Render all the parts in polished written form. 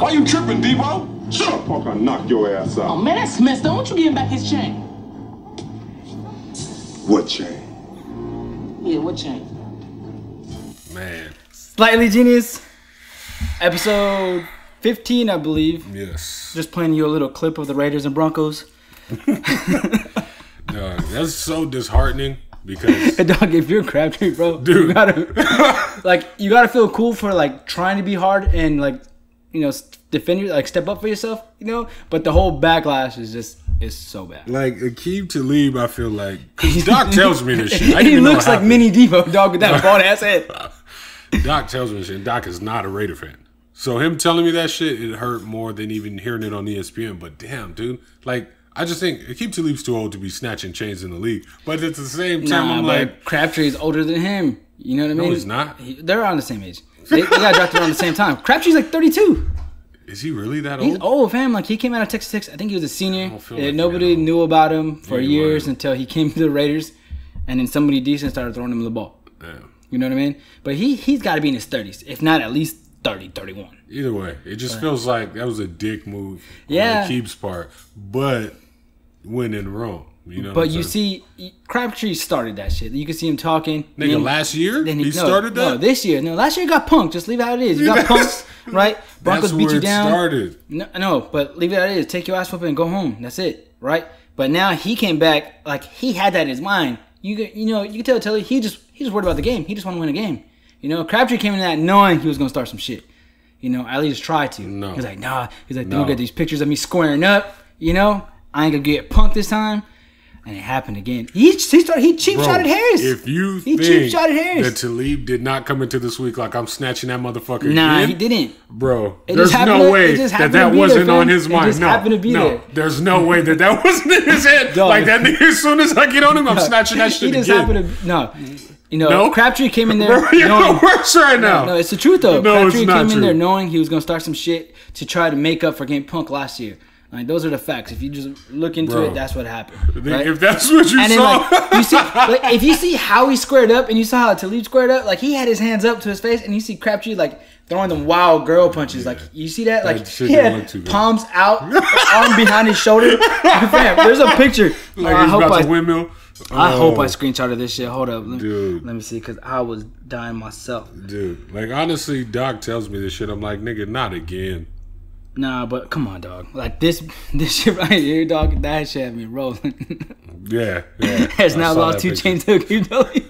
Why you tripping, Debo? Shut up, punk, I'll knock your ass out. Oh, man, that's messed up. Why don't you give him back his chain? What chain? Yeah, what chain? Man. Slightly Genius. Episode 15, I believe. Yes. Just playing you a little clip of the Raiders and Broncos. Dog, that's so disheartening because Dog, if you're Crabtree, bro, dude, you gotta feel cool for like trying to be hard and like, you know, defend you, like step up for yourself, you know. But the whole backlash is so bad. like aqib-talib, I feel like, because Doc tells me this shit. He looks like mini Devo, dog, with that bald ass head. Doc tells me this shit. And Doc is not a Raider fan. So him telling me that shit, it hurt more than even hearing it on ESPN. But damn, dude. Like, I just think aqib-talib's too old to be snatching chains in the league. But at the same time, I'm like... Crabtree is older than him. You know what I mean? No, he's not. They're around the same age. They got drafted around the same time. Crabtree's like 32. Is he really that old? He's old, fam. Like, he came out of Texas Tech. I think he was a senior. Like nobody knew about him for years until he came to the Raiders. And then somebody decent started throwing him the ball. Damn. You know what I mean? But he's got to be in his 30s, if not at least 30, 31. Either way, it just feels like that was a dick move on Aqib's part, but went in wrong. You know. But you see, Crabtree started that shit. You can see him talking. Nigga, last year he started that. No, this year. No, last year he got punked. Just leave it how it is. You got punked, right? Broncos beat you down. Started. No, but leave it how it is. Take your ass whooping and go home. That's it, right? But now he came back like he had that in his mind. You can tell Telly he just worried about the game. He just want to win a game. You know, Crabtree came in that knowing he was gonna start some shit. You know, at least try to. No. He's like, nah. He's like, don't get these pictures of me squaring up. You know, I ain't gonna get punked this time. And it happened again. He cheap shotted Harris. If you think that Talib did not come into this week like I'm snatching that motherfucker again, he didn't. Bro, there's no way that wasn't on his mind. No, there's no way that wasn't in his head. Like that nigga, as soon as I get on him, I'm snatching that shit again. You know, Crabtree came in there knowing. Worse right now. No, it's the truth though. No, Crabtree it's not came in true. there knowing he was gonna start some shit to try to make up for getting punked last year. Like, those are the facts. If you just look into it, that's what happened. Right? If that's what you saw, you see, if you see how he squared up, and you saw how Talib squared up, like he had his hands up to his face, and you see Crabtree like throwing them wild girl punches. Like you see that, like he had palms out, arm behind his shoulder. Fam, there's a picture. Like he's about to windmill. I hope I screenshotted this shit. Hold up, dude. Let me see, because I was dying myself. Dude, like honestly, Doc tells me this shit. I'm like, nigga, not again. Nah, but come on, dog. Like this shit right here, dog. That shit had me rolling. Yeah. Has now lost 2 chains to aqib-talib.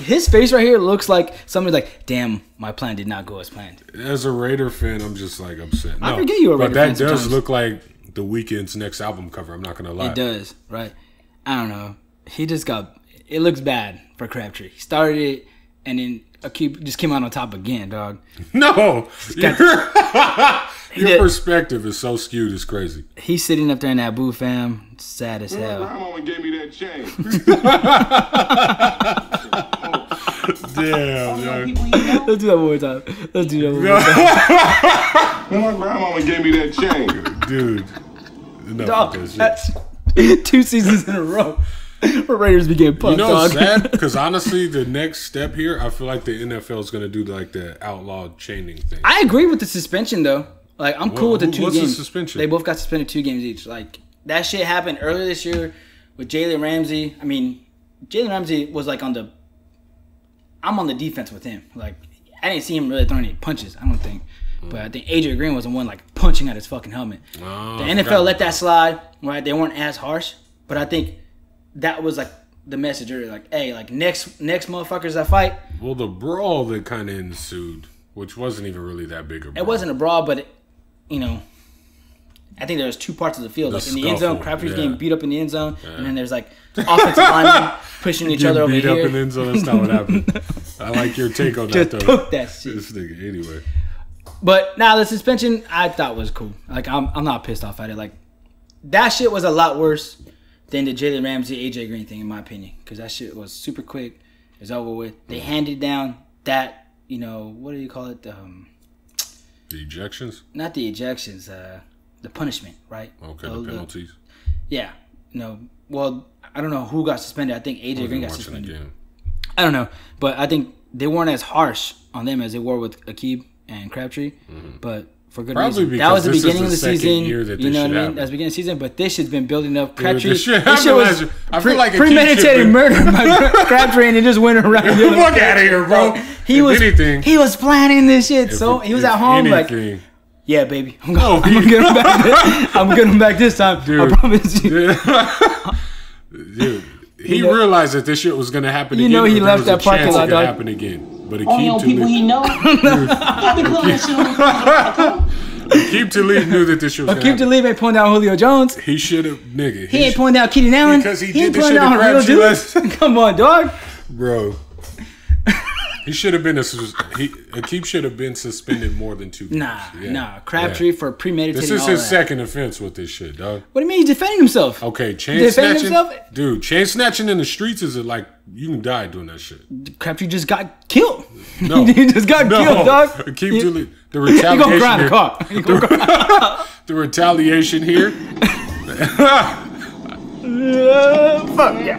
His face right here looks like somebody's like, damn, my plan did not go as planned. As a Raider fan, I'm just like upset. I forget you a Raider fan. But that does look like The Weeknd's next album cover. I'm not gonna lie. It does, right? I don't know. He just got. It looks bad for Crabtree. He started it, and then Aqib just came out on top again, dog. No, your perspective is so skewed. It's crazy. He's sitting up there in that booth, fam. Sad as hell. My mama gave me that chain. Damn, Let's do that one more time. My grandmama gave me that chain. Dude. Dog, that's 2 seasons in a row. For Raiders became punked, You know what's dog. sad? Because honestly, the next step here, I feel like the NFL is going to do like the outlawed chaining thing. I agree with the suspension, though. Like, I'm cool with the 2 games. What's the suspension? They both got suspended 2 games each. Like, that shit happened earlier this year with Jalen Ramsey. I mean, Jalen Ramsey was like I'm on the defense with him. Like, I didn't see him really throwing any punches, I don't think. But I think AJ Green was the one like punching at his fucking helmet. The NFL let that slide, right? They weren't as harsh. But I think that was like the message earlier, like, hey, like next motherfuckers that fight. Well, the brawl that kind of ensued, which wasn't even really that big a brawl. It wasn't a brawl, but I think there was 2 parts of the field. Like in the end zone, Crabtree's getting beat up in the end zone, and then there's like offensive linemen pushing each other over here. Beat up in the end zone. That's not what happened. I like your take on that though. Just took that shit. This nigga, anyway. But now the suspension, I thought was cool. Like I'm not pissed off at it. Like that shit was a lot worse than the Jalen Ramsey, AJ Green thing, in my opinion, because that shit was super quick. It's over with. They handed down that, what do you call it? The ejections? Not the ejections. The punishment, right? Okay, the penalties. Yeah. Well, I don't know who got suspended. I think AJ Green got suspended. I don't know, but I think they weren't as harsh on them as they were with Aqib. and Crabtree, but for good Probably reason. That was the because this beginning of is the the second season. year that You this know what shit I mean? happened. That's the beginning of the season, but this shit's been building up. Dude, Crabtree, this shit this shit was happened last year. I feel like premeditated murder by Crabtree, and it just went around. Fuck out of here, bro. He was planning this shit, so he was at home like, yeah, baby, I'm gonna get him back. I'm gonna get him back this time. Dude. I promise you. Dude, he realized that this shit was gonna happen again. You know he or left there that was a parking chance lot, it could dog. happen again. But Only on people he know. I've been calling that shit on Aqib-Talib knew that this shit was gonna happen. Aqib-Talib ain't pulling down Julio Jones. He should have, nigga. He ain't pulling down Keenan Allen. Because he ain't did this pulling shit down to real Crabtree dudes. last. Come on, dog. Bro. He should have been Aqib should have been suspended more than 2 games. Nah. Crabtree for premeditating. This is all his that. second offense with this shit, dog. What do you mean he's defending himself? Okay, chain Defending snatching. himself? Dude, chain snatching in the streets is like you can die doing that shit. Crabtree just got killed. No. he just got killed, dog. Aqib-Talib. The He gonna retaliation cry in the here. car. He gonna cry. The retaliation here. Fuck yeah.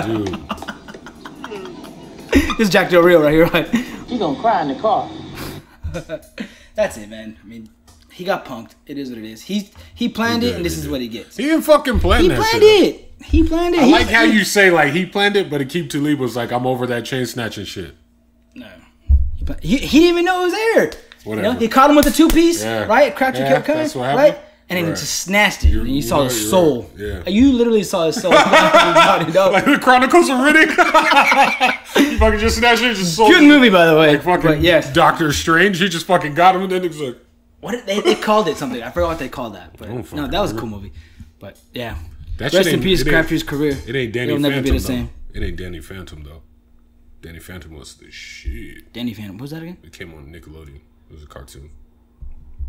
Dude. This is Jack Del Rio right here, right? He gonna cry in the car. That's it, man. I mean, he got punked. It is what it is. He planned it, and this is what he gets. He didn't fucking plan He that planned shit. it. He planned it. I like how you say like he planned it, but Aqib-Talib was like, I'm over that chain snatching shit. No. He didn't even know it was there. Whatever. You know, he caught him with the 2-piece, Yeah. right? Crabtree kept coming, that's what happened. right? And then he Right. just snatched it. And you saw right, his you're soul. right. Yeah. You literally saw his soul. Like Like the Chronicles of Riddick. He fucking just snatched it, just sold good it. movie, by the way. Like fucking But yes. Doctor Strange. He just fucking got him, and then he was like, What they called it something. I forgot what they called that. But don't no, fucking that was a remember. cool movie. But yeah. that shit Rest in ain't- peace, it ain't- Crabtree's career. It ain't Danny It'll never Phantom, be the though. same. It ain't Danny Phantom, though. Danny Phantom was the shit. Danny Phantom. What was that again? It came on Nickelodeon. It was a cartoon.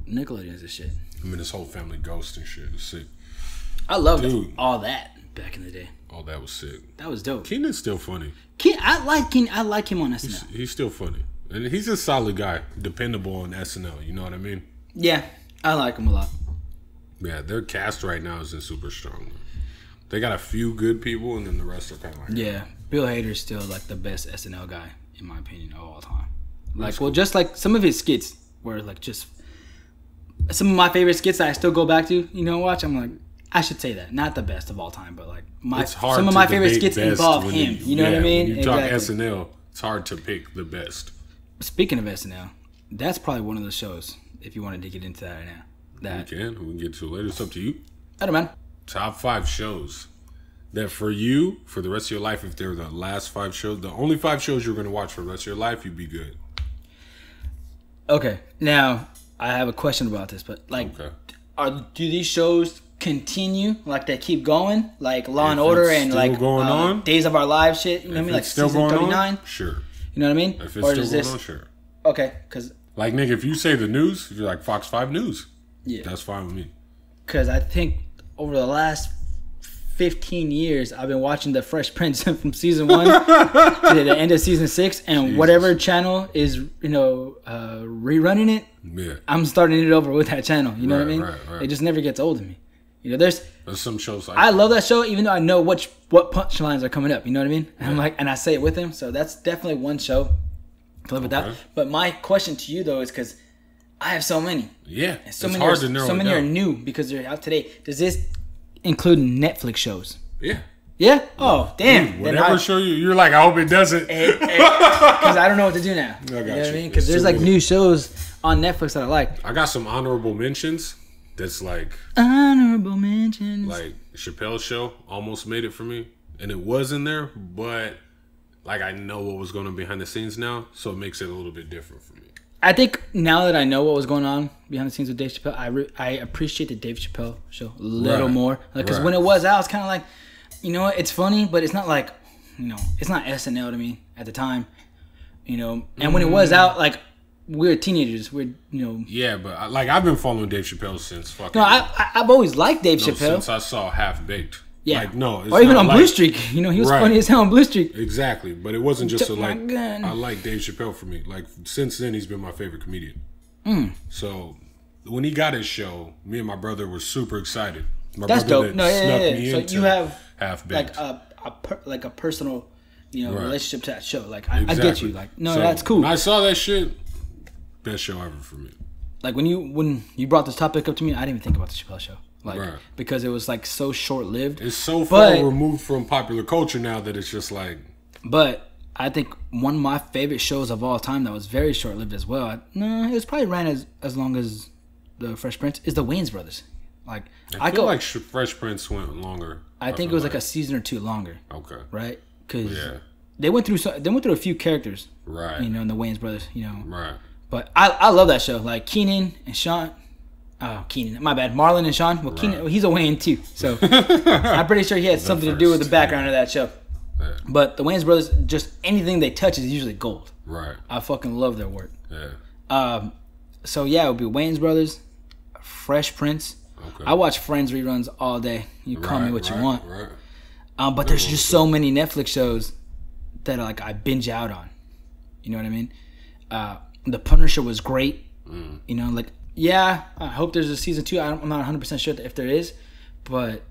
Nickelodeon's this shit. I mean, his whole family ghost and shit. It was sick. I loved Dude. all that back in the day. All that was sick. That was dope. Keenan's still funny. I like him on SNL. He's still funny. And he's a solid guy. Dependable on SNL. You know what I mean? Yeah, I like him a lot. Yeah, their cast right now isn't super strong. They got a few good people, and then the rest are kind of like... Yeah, Bill Hader's still like the best SNL guy in my opinion of all time. Like, well, just like some of his skits were like just some of my favorite skits that I still go back to. You know, watch. I'm like, I should say that, not the best of all time, but like It's hard some of to my favorite debate skits best involve when him. You know what I mean? When you talk Exactly. SNL, it's hard to pick the best. Speaking of SNL, that's probably one of those shows. If you wanted to get into that right now, that We can get to it later. It's up to you. I don't know, man. Top 5 shows that for you, for the rest of your life, if they're the last 5 shows, the only 5 shows you're going to watch for the rest of your life, you'd be good. Okay, now I have a question about this, but like, Okay. do these shows continue? Like they keep going, like Law and If Order it's and still like going on, Days of Our Lives shit? You know what I If mean? Like it's still season going 39. on, sure. You know what I mean? If it's still going on, sure. Okay, because Like, nigga, if you say the news, if you're like Fox 5 News, yeah, that's fine with me. because I think over the last 15 years, I've been watching The Fresh Prince from season 1 to the end of season 6, and Jesus. whatever channel is rerunning it, Yeah. I'm starting it over with that channel. You know what I mean? Right. It just never gets old to me. You know, there's some shows like I love that show, even though I know what punchlines are coming up. You know what I mean? And I'm like, and I say it with him. So that's definitely one show to live with that. But my question to you though is because I have so many. Yeah, And so it's many hard are, to narrow so it many are down. new because they're out today. Does this include Netflix shows? Yeah. Yeah. Oh, damn. Dude, whatever show you're like, I hope it doesn't. Because I don't know what to do now. got You know what you. I mean? Because It's there's too like many. new shows on Netflix that I like. I got some honorable mentions. That's like Honorable mentions. Chappelle's show almost made it for me, and it was in there, but like I know what was going on behind the scenes now, so it makes it a little bit different for me. I think now that I know what was going on behind the scenes with Dave Chappelle, I appreciate the Dave Chappelle show a little more. Because when it was out, it's kind of like, you know what, it's funny, but it's not like, you know, it's not SNL to me at the time, you know. And when it was out, like, we were teenagers. We're, you know. Yeah, but I've been following Dave Chappelle since fucking. No, I've always liked Dave Chappelle. Since I saw Half Baked. Yeah. Like, no, it's or even not on like, Blue Streak. You know, he was funny as hell on Blue Streak. Exactly, but it wasn't just Took a like. my gun. I like Dave Chappelle for me. Like since then, he's been my favorite comedian. So when he got his show, me and my brother were super excited. My That's brother dope. that No, snuck yeah. me So into you have Half Baked. like a personal, you know, Right. relationship to that show. Like I get Exactly. you. Like no, So, that's cool. When I saw that shit, best show ever for me. Like when you brought this topic up to me, I didn't even think about the Chappelle Show. Like because it was like so short lived. It's so far removed from popular culture now that it's just like. But I think one of my favorite shows of all time that was very short lived as well. No, it was probably ran as long as the Fresh Prince is the Wayans Brothers. Like I feel like Fresh Prince went longer. I think it was like a season or two longer. Okay. Right? Because they went through a few characters. Right. You know, in the Wayans Brothers. You know. Right. But I love that show. Like Keenan and Sean. Oh, Keenan. My bad. Marlon and Sean. Well, Keenan, he's a Wayne too. So I'm pretty sure he had something to do with the background of that show. Yeah. But the Wayans Brothers, just anything they touch is usually gold. Right. I fucking love their work. Yeah. So yeah, it would be Wayans Brothers, Fresh Prince. Okay. I watch Friends reruns all day. You call me what you want. Right. But there's just so many Netflix shows that like I binge out on. You know what I mean? The Punisher was great. You know, like I hope there's a season 2. I'm not 100% sure if there is, but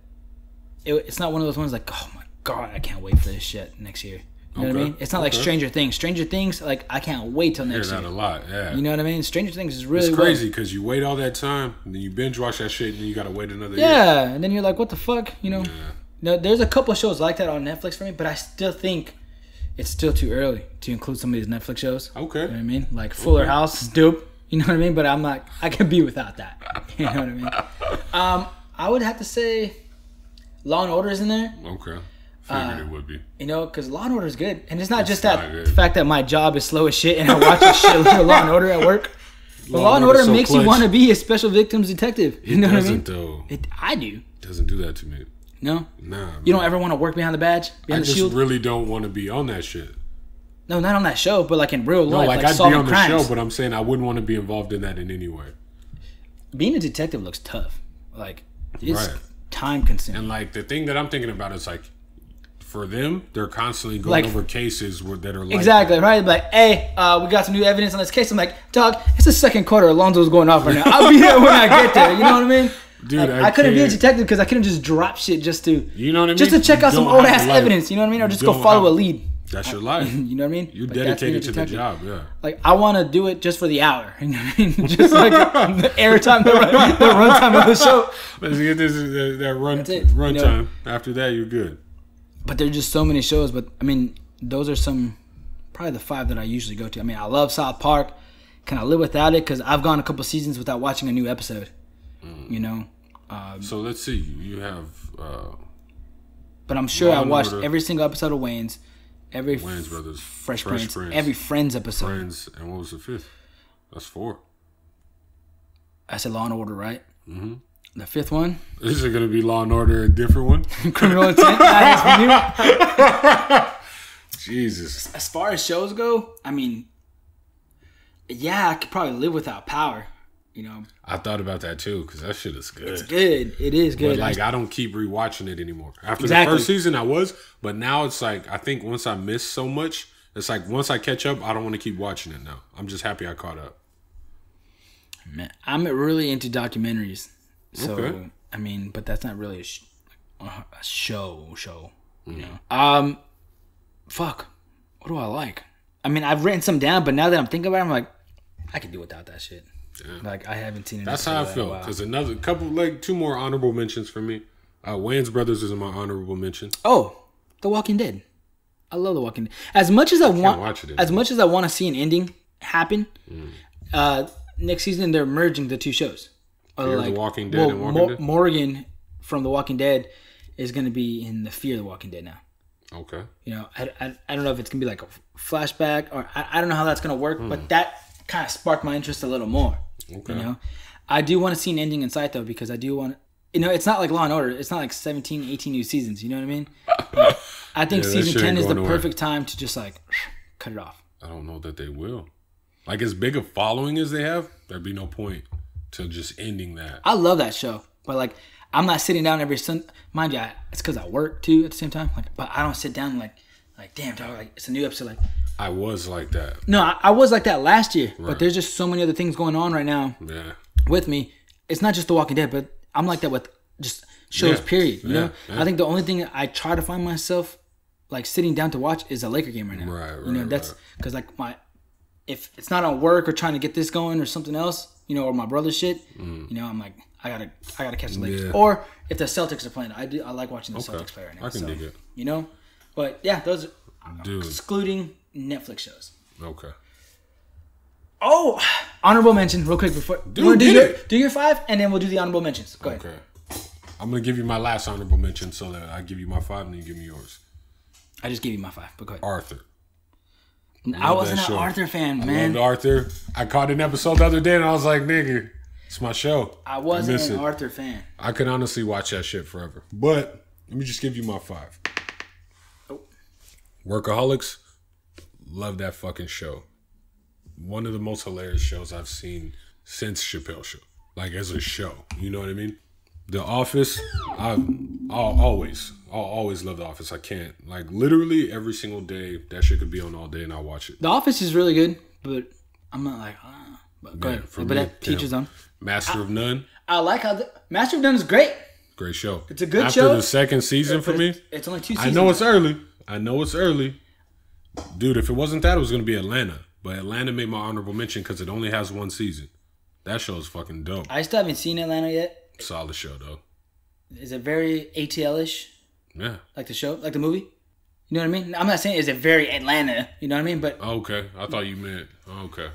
it's not one of those ones like, oh my god, I can't wait for this shit next year. You know what I mean? It's not like Stranger Things. Stranger Things, like I can't wait till next year. Hear that a lot, yeah. You know what I mean? Stranger Things is really crazy because you wait all that time, and then you binge watch that shit, and then you gotta wait another year. Yeah, and then you're like, what the fuck? You know? No, there's a couple of shows like that on Netflix for me, but I still think it's still too early to include some of these Netflix shows. Okay. You know what I mean? Like Fuller House is dope. You know what I mean? But I'm not, I can be without that. You know what I mean? I would have to say Law and Order is in there. Okay. Figured it would be. You know, because Law and Order is good. And it's not just the fact that my job is slow as shit and I watch a shitload of Law and Order at work. But Law and Order makes you want to be a special victims detective. You know what I mean? It doesn't, though. I do. It doesn't do that to me. No? Nah. You don't ever want to work behind the badge? Behind the shield? I just really don't want to be on that shit. No, not on that show, but like in real life. No, like I'd solving be on crimes. the show, but I'm saying I wouldn't want to be involved in that in any way. Being a detective looks tough. Like, it's time consuming. And like the thing that I'm thinking about is like, for them, they're constantly going over cases that are like exactly, right? Like, hey, we got some new evidence on this case. I'm like, dog, it's the second quarter. Alonzo's going off right now. I'll be there when I get there. You know what I mean? Dude, like, I couldn't be a detective because I couldn't just drop shit just to, you know what I mean? Just to check out some old ass evidence. You know what I mean? Or just go follow a lead. That's your life. You know what I mean? You're dedicated to the job, yeah. Like, I want to do it just for the hour. You know what I mean? Just like the airtime, the runtime of the show. Let's get that run time. After that, you're good. But there's just so many shows. But, I mean, those are probably the 5 that I usually go to. I mean, I love South Park. Can I live without it? Because I've gone a couple seasons without watching a new episode. You know? So let's see. You have... but I'm sure I watched every single episode of Wayans. Every Wayans Brothers, Fresh Prince, every Friends episode. Friends, and what was the 5th? That's 4. I said Law and Order, right? Mm-hmm. The 5th one? Is it going to be Law and Order, a different one? Criminal Intent. Jesus. As far as shows go, I mean, yeah, I could probably live without Power. You know, I thought about that too because that shit is good. It's good. It is good. But like, I don't keep rewatching it anymore. After the first season, I was, but now it's like I think once I miss so much, it's like once I catch up, I don't want to keep watching it now. I'm just happy I caught up. Man, I'm really into documentaries. So I mean, but that's not really a show. You know, fuck. What do I like? I mean, I've written some down, but now that I'm thinking about it, I'm like, I could do without that shit. Yeah. Like I haven't seen it. That's how I feel. Because another couple, like 2 more honorable mentions for me. Wayans Brothers is my honorable mention. Oh, The Walking Dead. I love The Walking Dead. As much as I want to see an ending happen, next season they're merging the 2 shows. Like, The Walking Dead and Walking Dead. Morgan from The Walking Dead is going to be in the Fear the Walking Dead now. Okay. You know, I don't know if it's going to be like a flashback or I don't know how that's going to work, but that kind of sparked my interest a little more. Okay. You know, I do want to see an ending in sight though, because I do want, you know, it's not like Law and Order. It's not like 17, 18 new seasons. You know what I mean? Like, I think season 10 is the perfect time to just like cut it off. I don't know that they will. Like as big a following as they have, there'd be no point to just ending that. I love that show, but like I'm not sitting down every Sunday. Mind you, it's because I work too at the same time. Like, but I don't sit down like damn dog, like it's a new episode. Like I was like that. No, I was like that last year, but there's just so many other things going on right now. Yeah. With me, it's not just The Walking Dead, but I'm like that with just shows. Period. You know, I think the only thing I try to find myself like sitting down to watch is a Laker game right now. Right. You know, that's because like if it's not on work or trying to get this going or something else, you know, or my brother's shit, you know, I'm like, I gotta catch the Lakers. Yeah. I if the Celtics are playing, I like watching the Celtics play right now. I can dig it. You know, but yeah, those Dude. excluding Netflix shows. Okay. Oh, honorable mention, real quick before Dude, do your 5, and then we'll do the honorable mentions. Go ahead. Okay. I'm gonna give you my last honorable mention, so that I give you my 5 and then you give me yours. I just gave you my 5, but go ahead. Arthur. I wasn't an show. Arthur fan, I man. loved Arthur. I caught an episode the other day and I was like, nigga, it's my show. I wasn't miss an it. Arthur fan. I could honestly watch that shit forever. But let me just give you my 5. Oh. Workaholics. Love that fucking show. One of the most hilarious shows I've seen since Chappelle Show. Like as a show. You know what I mean? The Office. I'll always love The Office. I can't. Like literally every single day, that shit could be on all day and I'll watch it. The Office is really good, but I'm not like, but go ahead. for But me, that teacher's on. Master of None. I like how Master of None is great. Great show. It's a good After show. After the second season for me. It's only 2 I seasons. know it's early. Dude, if it wasn't that, it was going to be Atlanta. But Atlanta made my honorable mention because it only has 1 season. That show is fucking dope. I still haven't seen Atlanta yet. Solid show, though. Is it very ATL-ish? Yeah. Like the show? Like the movie? You know what I mean? I'm not saying is it very Atlanta. You know what I mean? But Okay. I thought you meant... Okay.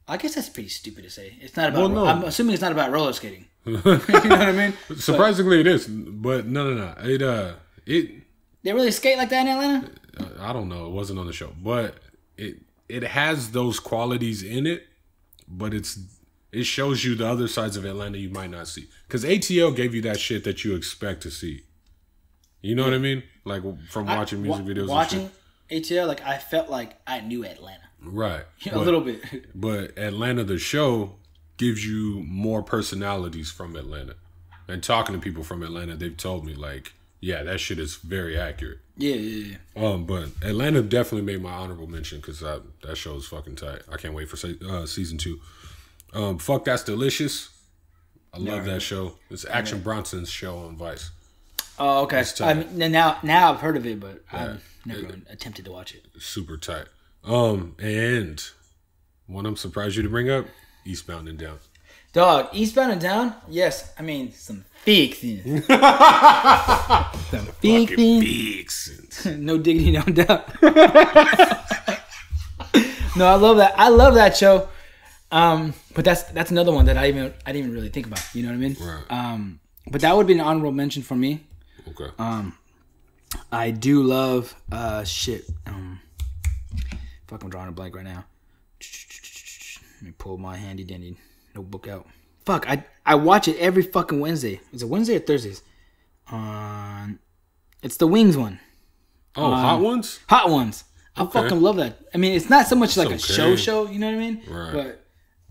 I guess that's pretty stupid to say. It's not about... Well, no. I'm assuming it's not about roller skating. You know what I mean? Surprisingly, it is. But no. It They really skate like that in Atlanta? I don't know. It wasn't on the show. But it has those qualities in it. But it shows you the other sides of Atlanta you might not see. Because ATL gave you that shit that you expect to see. You know what I mean? Like from watching music videos. Watching ATL, like I felt like I knew Atlanta. Right. A little bit. But Atlanta, the show, gives you more personalities from Atlanta. And talking to people from Atlanta, they've told me, like, yeah, that shit is very accurate. Yeah. But Atlanta definitely made my honorable mention because that show is fucking tight. I can't wait for season 2. Fuck That's Delicious. I love that show. It's Action Bronson's show on Vice. Oh, okay. I mean, now I've heard of it, but I've never attempted to watch it. Super tight. And one I'm surprised you to bring up, Eastbound and Down. Dog, Eastbound and Down? Yes. I mean, some Fixins. Some Fixins. No diggity, no doubt. No, I love that. I love that show. But that's another one that I didn't even really think about. You know what I mean? Right. But that would be an honorable mention for me. Okay. I do love fuck, I'm drawing a blank right now. Let me pull my handy dandy notebook out. Fuck, I watch it every fucking Wednesday. Is it Wednesday or Thursdays? It's the Wings one. Oh, Hot Ones? Hot Ones. I Okay. fucking love that. I mean, it's not so much like It's a okay. show, you know what I mean? Right. But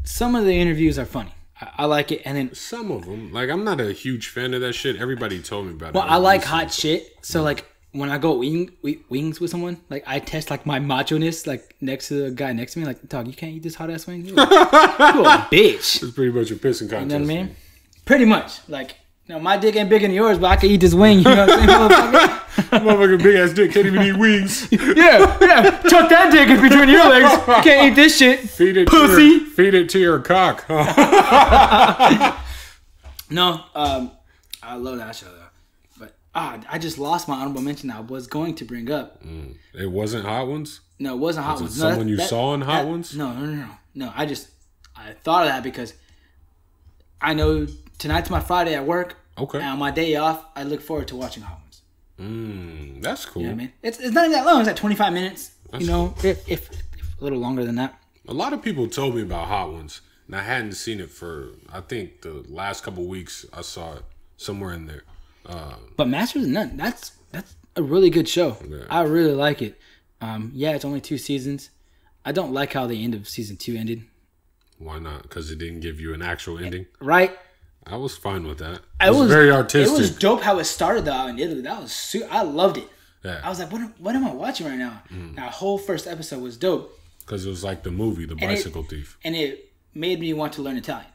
some of the interviews are funny. I like it. And then, Some of them. Like, I'm not a huge fan of that shit. Everybody told me about it. well, I like hot shit. So, like, when I go wings with someone, like, I test, like, my macho-ness, like, next to the guy next to me. Like, dog, you can't eat this hot-ass wing? You a bitch. It's pretty much a pissing contest. You know what I mean? Pretty much. Like, you know, my dick ain't bigger than yours, but I can eat this wing. You know what I'm saying? Motherfucker? Motherfucking big ass dick can't even eat wings. Yeah. Tuck that dick in between your legs. You can't eat this shit. Feed it Pussy. feed it to your cock. No, I love that show though. But I just lost my honorable mention. I was going to bring up. It wasn't Hot Ones? No, it wasn't Hot Was it Ones. someone you saw in Hot Ones? No. I thought of that because I know tonight's my Friday at work. Okay. And on my day off, I look forward to watching Hot Ones. That's cool. You know what I mean? It's not even that long. It's like 25 minutes. That's you know, if a little longer than that. A lot of people told me about Hot Ones, and I hadn't seen it for, I think, the last couple weeks. I saw it somewhere in there. But Masters of None, that's a really good show. Yeah. I really like it. It's only 2 seasons. I don't like how the end of season 2 ended. Why not? Because it didn't give you an actual ending? Right? I was fine with that. It was very artistic. It was dope how it started though in Italy. That was I loved it. Yeah. I was like, what am I watching right now? That whole first episode was dope. Because it was like the movie, The Bicycle Thief. And it made me want to learn Italian.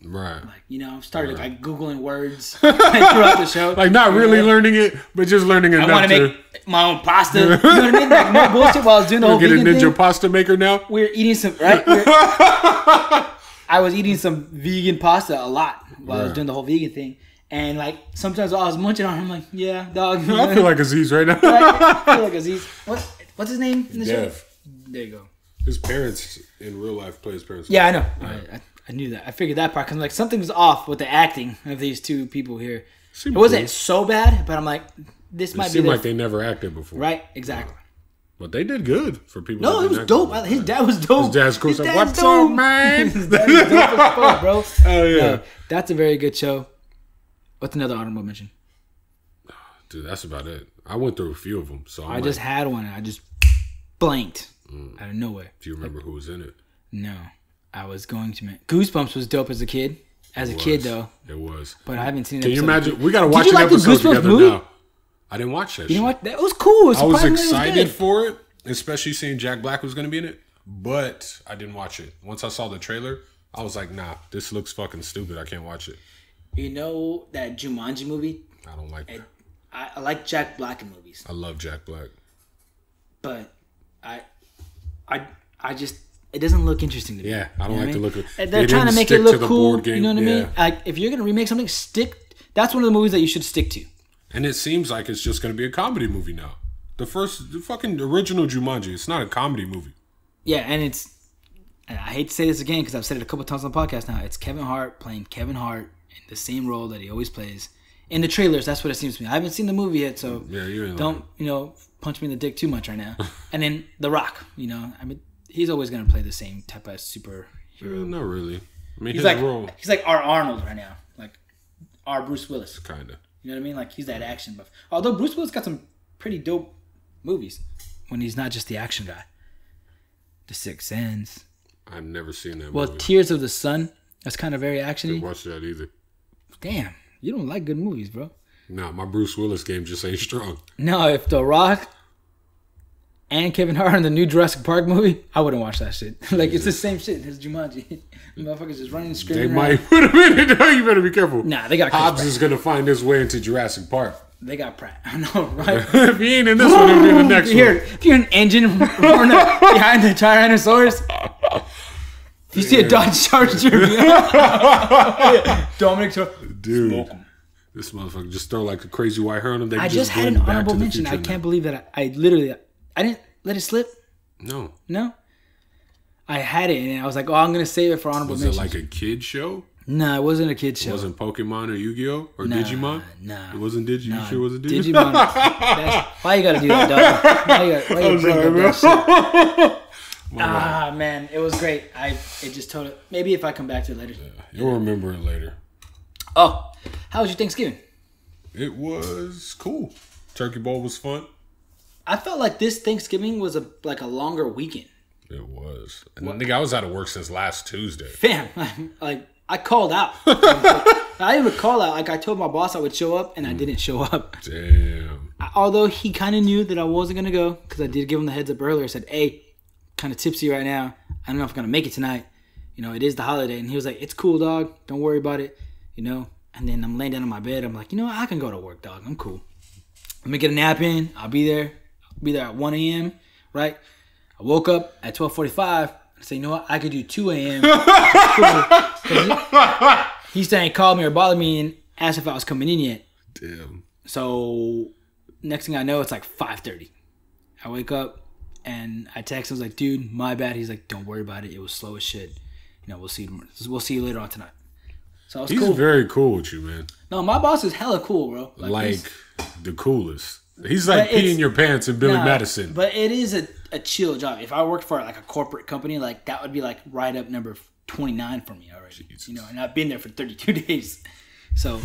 Right. Like, you know, started like Googling words throughout the show. Like not really learning it, but just learning enough. I want to make my own pasta. You know what I mean? Like no bullshit while I was doing the whole vegan Get a ninja thing. pasta maker now? We were eating some, right? I was eating some vegan pasta a lot while I was doing the whole vegan thing. And like sometimes while I was munching on it, I'm like, yeah, dog. I feel like Aziz right now. I feel like Aziz. What's his name in the show? Dev. There you go. His parents in real life play his parents. Yeah, I know. I knew that. I figured that part because like something's off with the acting of these two people here. It wasn't so bad, but I'm like, this might be. It seemed like they never acted before. Right, exactly. But they did good for people. No, it was dope. His dad was dope. His dad's cool. His Like, dad's what's dope. up, man? His dad's dope as fuck, bro. Oh yeah, that's a very good show. What's another honorable mention? dude, that's about it. I went through a few of them, so I just had one and I just blanked out of nowhere. Do you remember who was in it? No, I was going to. Goosebumps was dope as a kid. As a kid, though. It was. But I haven't seen it. Can you imagine? We got to watch Did you an like the episode Goosebumps together movie? now. I didn't watch that. You know what? That was cool. I was surprisingly, excited good. for it, especially seeing Jack Black was going to be in it. But I didn't watch it. Once I saw the trailer, I was like, nah, this looks fucking stupid. I can't watch it. You know that Jumanji movie? I don't like that. I like Jack Black in movies. I love Jack Black. But I just, it doesn't look interesting to me. Yeah, I don't like to look at it. They're trying to make it look cool. You know what I mean? Like, if you're going to remake something, that's one of the movies that you should stick to. And it seems like it's just going to be a comedy movie now. The fucking original Jumanji, it's not a comedy movie. Yeah, and I hate to say this again because I've said it a couple times on the podcast now. It's Kevin Hart playing Kevin Hart in the same role that he always plays. In the trailers, that's what it seems to me. I haven't seen the movie yet, so don't, punch me in the dick too much right now. And then The Rock, I mean, he's always going to play the same type of superhero. Not really. I mean, He's like our Arnold right now. Like our Bruce Willis. Kind of. You know what I mean? Like he's that action buff. Although Bruce Willis got some pretty dope movies when he's not just the action guy. The Sixth Sense. I've never seen that well, movie. Tears of the Sun. That's kind of very actiony. Didn't watch that either. Damn. You don't like good movies, bro. Nah, my Bruce Willis game just ain't strong. No, if The Rock and Kevin Hart in the new Jurassic Park movie, I wouldn't watch that shit. Like, it's the same shit as Jumanji. Motherfuckers just running and screaming. They might put him in it. You better be careful. Nah, they got Chris Hobbs Pratt. is going to find his way into Jurassic Park. They got Pratt. I know, right? If he ain't in this one, he'll be in the next one. If you're an engine behind the Tyrannosaurus, if you see a Dodge Charger, Dominic, dude, this motherfucker just throw like a crazy white hair on him. I just had an honorable mention. I can't believe that I literally didn't let it slip. No. I had it and I was like, oh, I'm gonna save it for honorable mention. Was it like a kid show? No, it wasn't a kid show. It wasn't Pokemon or Yu-Gi-Oh or Digimon? Nah. It wasn't Digimon? Nah, You sure it wasn't Digimon? Why you gotta do that, dog? Why you bring up that shit? Man, it was great. It just totally. Maybe if I come back to it later. Yeah, you'll remember it later. Oh, how was your Thanksgiving? It was cool. Turkey Bowl was fun. I felt like this Thanksgiving was a longer weekend. It was. And I think I was out of work since last Tuesday. Fam, I called out. I didn't even call out. Like I told my boss I would show up, and I didn't show up. Damn. Although he kind of knew that I wasn't gonna go, because I did give him the heads up earlier. I said, "Hey, kind of tipsy right now. I don't know if I'm gonna make it tonight. It is the holiday." And he was like, "It's cool, dog. Don't worry about it." And then I'm laying down on my bed. I'm like, I can go to work, dog. I'm cool. Let me get a nap in. I'll be there. I'll be there at 1 a.m. Right? I woke up at 12:45. I said, you know what? I could do 2 a.m. He still ain't called me or bothered me and asked if I was coming in yet. Damn. So next thing I know, it's like 5:30. I wake up and I text him. I was like, dude, my bad. He's like, don't worry about it. It was slow as shit. We'll see you later on tonight. So it's cool. He's very cool with you, man. No, my boss is hella cool, bro. Like the coolest. He's like peeing your pants in Billy Madison. But it is a chill job. If I worked for like a corporate company, like that would be like right up number 29 for me already. Jesus. And I've been there for 32 days. So,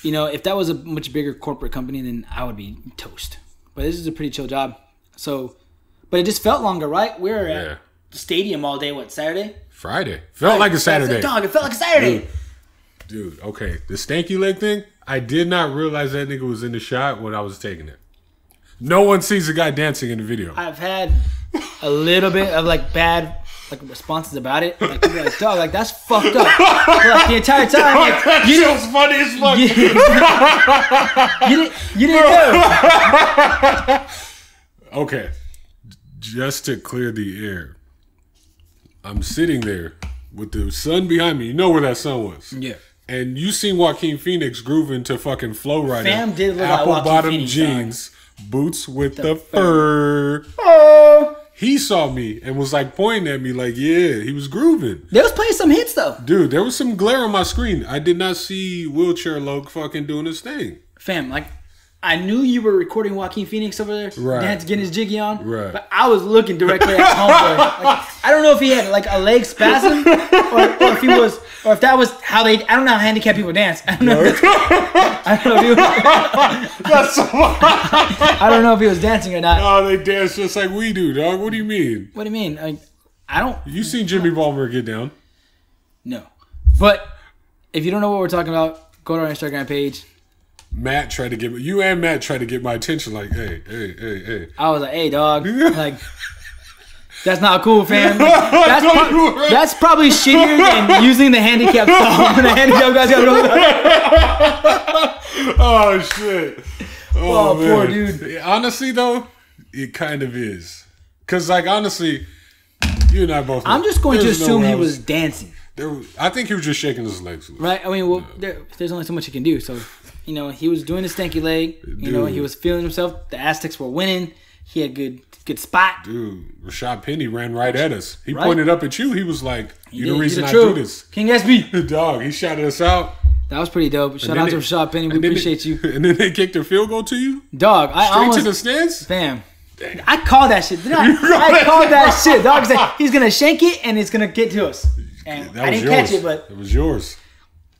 if that was a much bigger corporate company, then I would be toast. But this is a pretty chill job. So, but it just felt longer, right? We were at the stadium all day. What, Saturday? Friday. Felt like a Saturday. Dog, it felt like a Saturday. Dude, okay. The stanky leg thing, I did not realize that nigga was in the shot when I was taking it. No one sees the guy dancing in the video. I've had a little bit of like bad like responses about it. Like, people are like, dog, like that's fucked up. But, like the entire time, like That shit's funny as fuck. You didn't know. Okay, just to clear the air, I'm sitting there with the sun behind me. You know where that sun was. Yeah. And you seen Joaquin Phoenix grooving to fucking Flow Rider. Fam did look like apple Joaquin bottom Phoenix, jeans, boots with the fur. Oh. He saw me and was like pointing at me like, yeah, he was grooving. They was playing some hits though. Dude, there was some glare on my screen. I did not see Wheelchair Loc fucking doing his thing. Fam, like, I knew you were recording Joaquin Phoenix over there. Right. Dance getting his jiggy on. Right. But I was looking directly at homeboy. Like, I don't know if he had like a leg spasm or if he was, or if that was how they. I don't know how handicapped people dance. I don't know. I don't know if he was, I don't know if he was dancing or not. Oh, they dance just like we do, dog. What do you mean? What do you mean? I don't. You seen Jimmy Ballmer get down? No. But if you don't know what we're talking about, go to our Instagram page. Matt tried to get you and Matt tried to get my attention. Like, hey. I was like, hey, dog. Like, that's not cool, fam. That's probably shittier than using the handicap song when the handicap guys got to go. Oh shit. Oh, man. poor dude. Honestly, though, it kind of is. Cause like honestly, you and I both. I'm just going to there's assume nowhere he else. was dancing. I think he was just shaking his legs. Right? I mean, well, there's only so much he can do. So, you know, he was doing his stanky leg. You know, he was feeling himself. The Aztecs were winning. He had good spot. Dude, Rashad Penny ran right at us. He Right. pointed up at you. He was like, "You're the reason I true. do this." King Espy. Dog, he shouted us out. That was pretty dope. Shout out to Rashad Penny. We appreciate you. And then they kicked their field goal to you? Dog, I Straight almost... to the stands? Fam. I called that shit. Didn't I called that shit. Dog said he's going to shank it and it's going to get to us. And That I was didn't yours. catch it, but It was yours.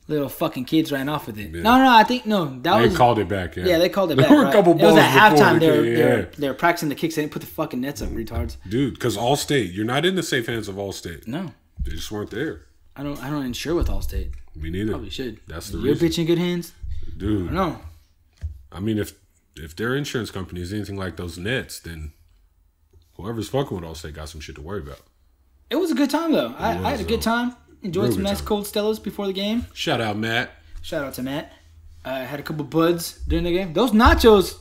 little fucking kids ran off with it. Yeah. No, I think, that They was... called it back, yeah. Yeah, they called it back. There were a right? couple It was balls at halftime. before They were practicing the kicks. They didn't put the fucking nets up, retards. Dude, because Allstate, you're not in the safe hands of Allstate. No. They just weren't there. I don't insure with Allstate. Me neither. Probably should. That's the Your reason. bitch in good hands? Dude. No. I mean, if their insurance company is anything like those Nets, then whoever's fucking with Allstate got some shit to worry about. It was a good time, though. I had a good time. Enjoyed Real some good nice time. cold Stellas before the game. Shout out, Matt. Shout out to Matt. I had a couple buds during the game. Those nachos,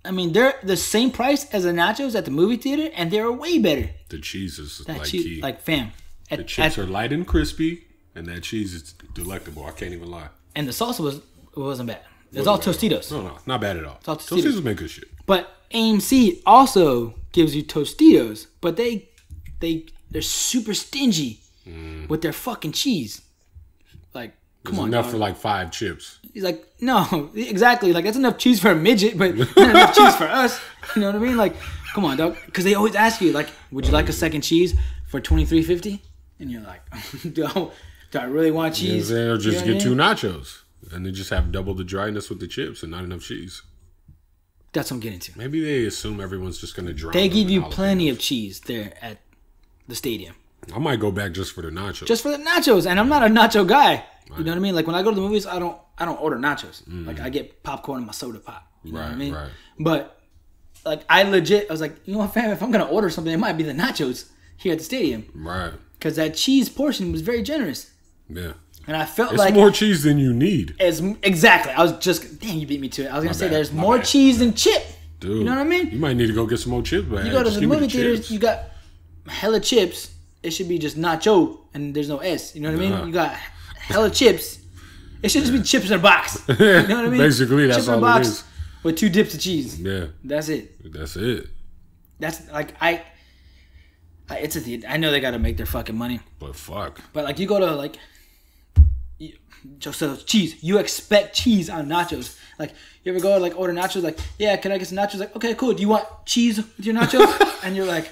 I mean, they're the same price as the nachos at the movie theater, and they're way better. The cheese is That like cheese, key. like fam. The chips are light and crispy, and that cheese is delectable. I can't even lie. And the salsa wasn't bad. It's all Tostitos. No, not bad at all. all Tostitos. Tostitos make good shit. But AMC also gives you Tostitos, but they're super stingy with their fucking cheese. Like, come on, Enough dog. for like 5 chips. He's like, no, exactly. Like, that's enough cheese for a midget, but not enough cheese for us. You know what I mean? Like, come on, dog. Because they always ask you, like, would you like a second cheese for $23.50? And you're like, do I really want cheese? You know what I'm saying? Or just You get know what 2 nachos. And they just have double the dryness with the chips and not enough cheese. That's what I'm getting to. Maybe they assume everyone's just going to drown. They them give in you jalapenos. plenty of cheese there at the stadium. I might go back just for the nachos. Just for the nachos. And I'm not a nacho guy. You know what I mean? Like, when I go to the movies, I don't order nachos. Like, I get popcorn and my soda pop. You know what I mean? Right. But, like, I was like, you know what, fam? If I'm going to order something, it might be the nachos here at the stadium. Right. Because that cheese portion was very generous. Yeah. And I felt It's like... more cheese than you need. Exactly. I was just... Damn, you beat me to it. I was going to say bad, there's my more bad. cheese than chip. Dude. You know what I mean? You might need to go get some more chips, but You go to just the give me movie theaters, chips. you got hella chips. It should be just nacho, and there's no S. You know what I mean? Uh-huh. You got hella chips. It should just be chips in a box. You know what I mean? Basically, that's chips in a all box it is. with 2 dips of cheese. Yeah. That's it. That's it. That's like it's a theater. I know they got to make their fucking money, But fuck. but like you go to like just cheese. You expect cheese on nachos. Like you ever go like order nachos? Like, yeah, can I get some nachos? Like, okay, cool. Do you want cheese with your nachos? And you're like,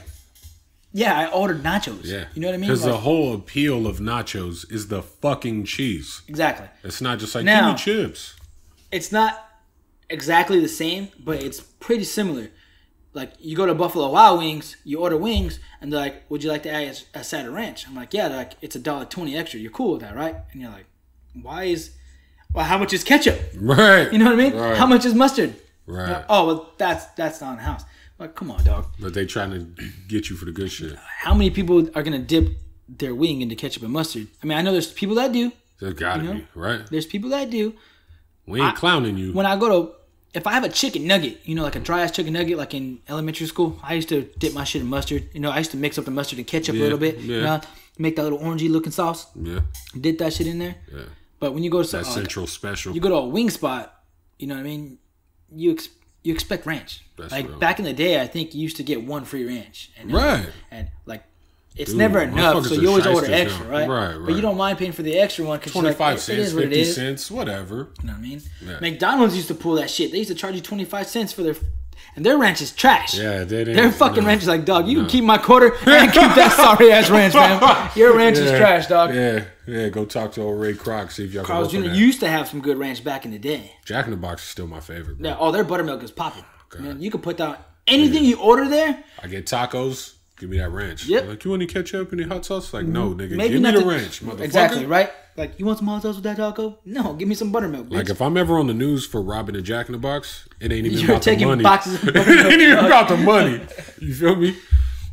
yeah, I ordered nachos. Yeah. You know what I mean? Because Like, the whole appeal of nachos is the fucking cheese. exactly. It's not just like, Now- give me chips. It's not exactly the same, but it's pretty similar. Like you go to Buffalo Wild Wings, you order wings, and they're like, "Would you like to add a side of ranch?" I'm like, "Yeah." They're like, "It's $1.20 extra. You're cool with that, right?" And you're like, how much is ketchup? Right. You know what I mean? Right. How much is mustard? Right. You're like, oh, well, that's not in the house. Like, come on, dog. But they trying to get you for the good shit. How many people are gonna dip their wing into ketchup and mustard? I mean, I know there's people that do. There gotta be, right? There's people that do. We ain't clowning you. When I go to, if I have a chicken nugget, like a dry ass chicken nugget, like in elementary school, I used to dip my shit in mustard. I used to mix up the mustard and ketchup a little bit. Yeah. Make that little orangey looking sauce. Yeah. Dip that shit in there. Yeah. But when you go to that central special, you go to a wing spot. You know what I mean? You expect ranch. That's like real. Back in the day, I think you used to get one free ranch. And and like. It's never enough, so you always order extra, right? Right. But you don't mind paying for the extra one because 25 cents, 50 cents, whatever. You know what I mean? Yeah. McDonald's used to pull that shit. They used to charge you 25 cents for their ranch is trash. Yeah, they didn't. Their fucking ranch is like, dog, you can keep my quarter and keep that sorry ass ranch, man. Your ranch is trash, dog. Yeah. Go talk to old Ray Kroc, see if y'all can Carl's work Jr. on that. used to have some good ranch back in the day. Jack in the Box is still my favorite, bro. Yeah, their buttermilk is popping. Man, you can put down anything you order there. I get tacos. Give me that ranch. Yep. Like, you want any ketchup, any hot sauce? Like, no, nigga. Give me the ranch, motherfucker. Exactly, right? Like, you want some hot sauce with that taco? No, give me some buttermilk, bitch. Like, if I'm ever on the news for robbing a Jack in the Box, it ain't even You're about the money. Boxes of it ain't even about the money. You feel me?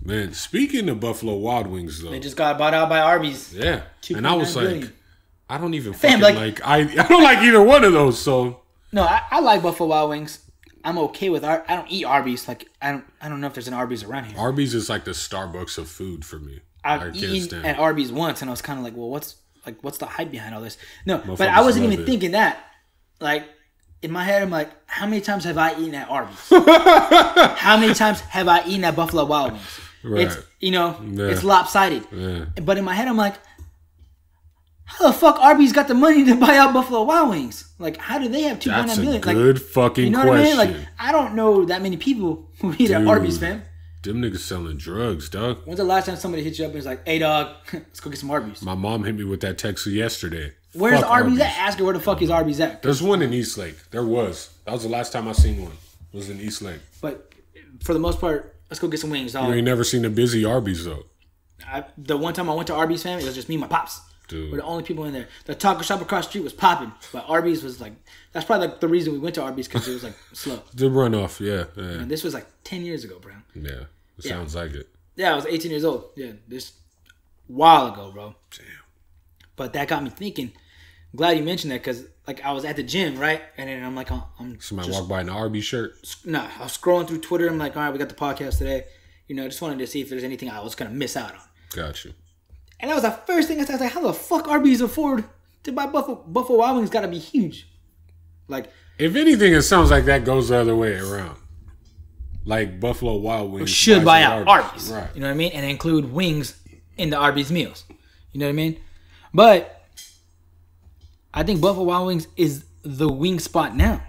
Man, speaking of Buffalo Wild Wings, though. They just got bought out by Arby's. Yeah. And I was like, I don't even fucking like I don't like either one of those, so. No, I like Buffalo Wild Wings. I'm okay with I don't eat Arby's. Like I don't know if there's an Arby's around here. Arby's is like the Starbucks of food for me. I've eaten at Arby's once, and I was kind of like, well, what's the hype behind all this? No, but I wasn't even thinking that. Like in my head, I'm like, how many times have I eaten at Arby's? How many times have I eaten at Buffalo Wild Wings? Right. It's it's lopsided. Yeah. But in my head, I'm like, how the fuck Arby's got the money to buy out Buffalo Wild Wings? Like, how do they have $2.9 million? That's a good fucking question. What I mean? Like, I don't know that many people who eat at Arby's, fam. Them niggas selling drugs, dog. When's the last time somebody hit you up and was like, hey, dog, let's go get some Arby's? My mom hit me with that text yesterday. Where's Arby's at? Ask her where the fuck is Arby's at. There's one in Eastlake. There was. That was the last time I seen one. It was in Eastlake. But for the most part, let's go get some wings, dog. You ain't never seen a busy Arby's, though. The one time I went to Arby's, fam, it was just me and my pops. Dude. We're the only people in there. The taco shop across the street was popping, but Arby's was like, that's probably like the reason we went to Arby's, because it was like slow. The runoff, yeah. And this was like 10 years ago, bro. Yeah, sounds like it. Yeah, I was 18 years old. Yeah, this while ago, bro. Damn. But that got me thinking. I'm glad you mentioned that, because like I was at the gym, right? And then I'm like, somebody walked by in an Arby's shirt. No, I was scrolling through Twitter. I'm like, all right, we got the podcast today. I just wanted to see if there's anything I was gonna miss out on. Gotcha. And that was the first thing I said. I was like, how the fuck Arby's afford to buy Buffalo Wild Wings? Got to be huge. Like, if anything, it sounds like that goes the other way around. Like Buffalo Wild Wings should buy out Arby's. Right. You know what I mean? And include wings in the Arby's meals. You know what I mean? But I think Buffalo Wild Wings is the wing spot now.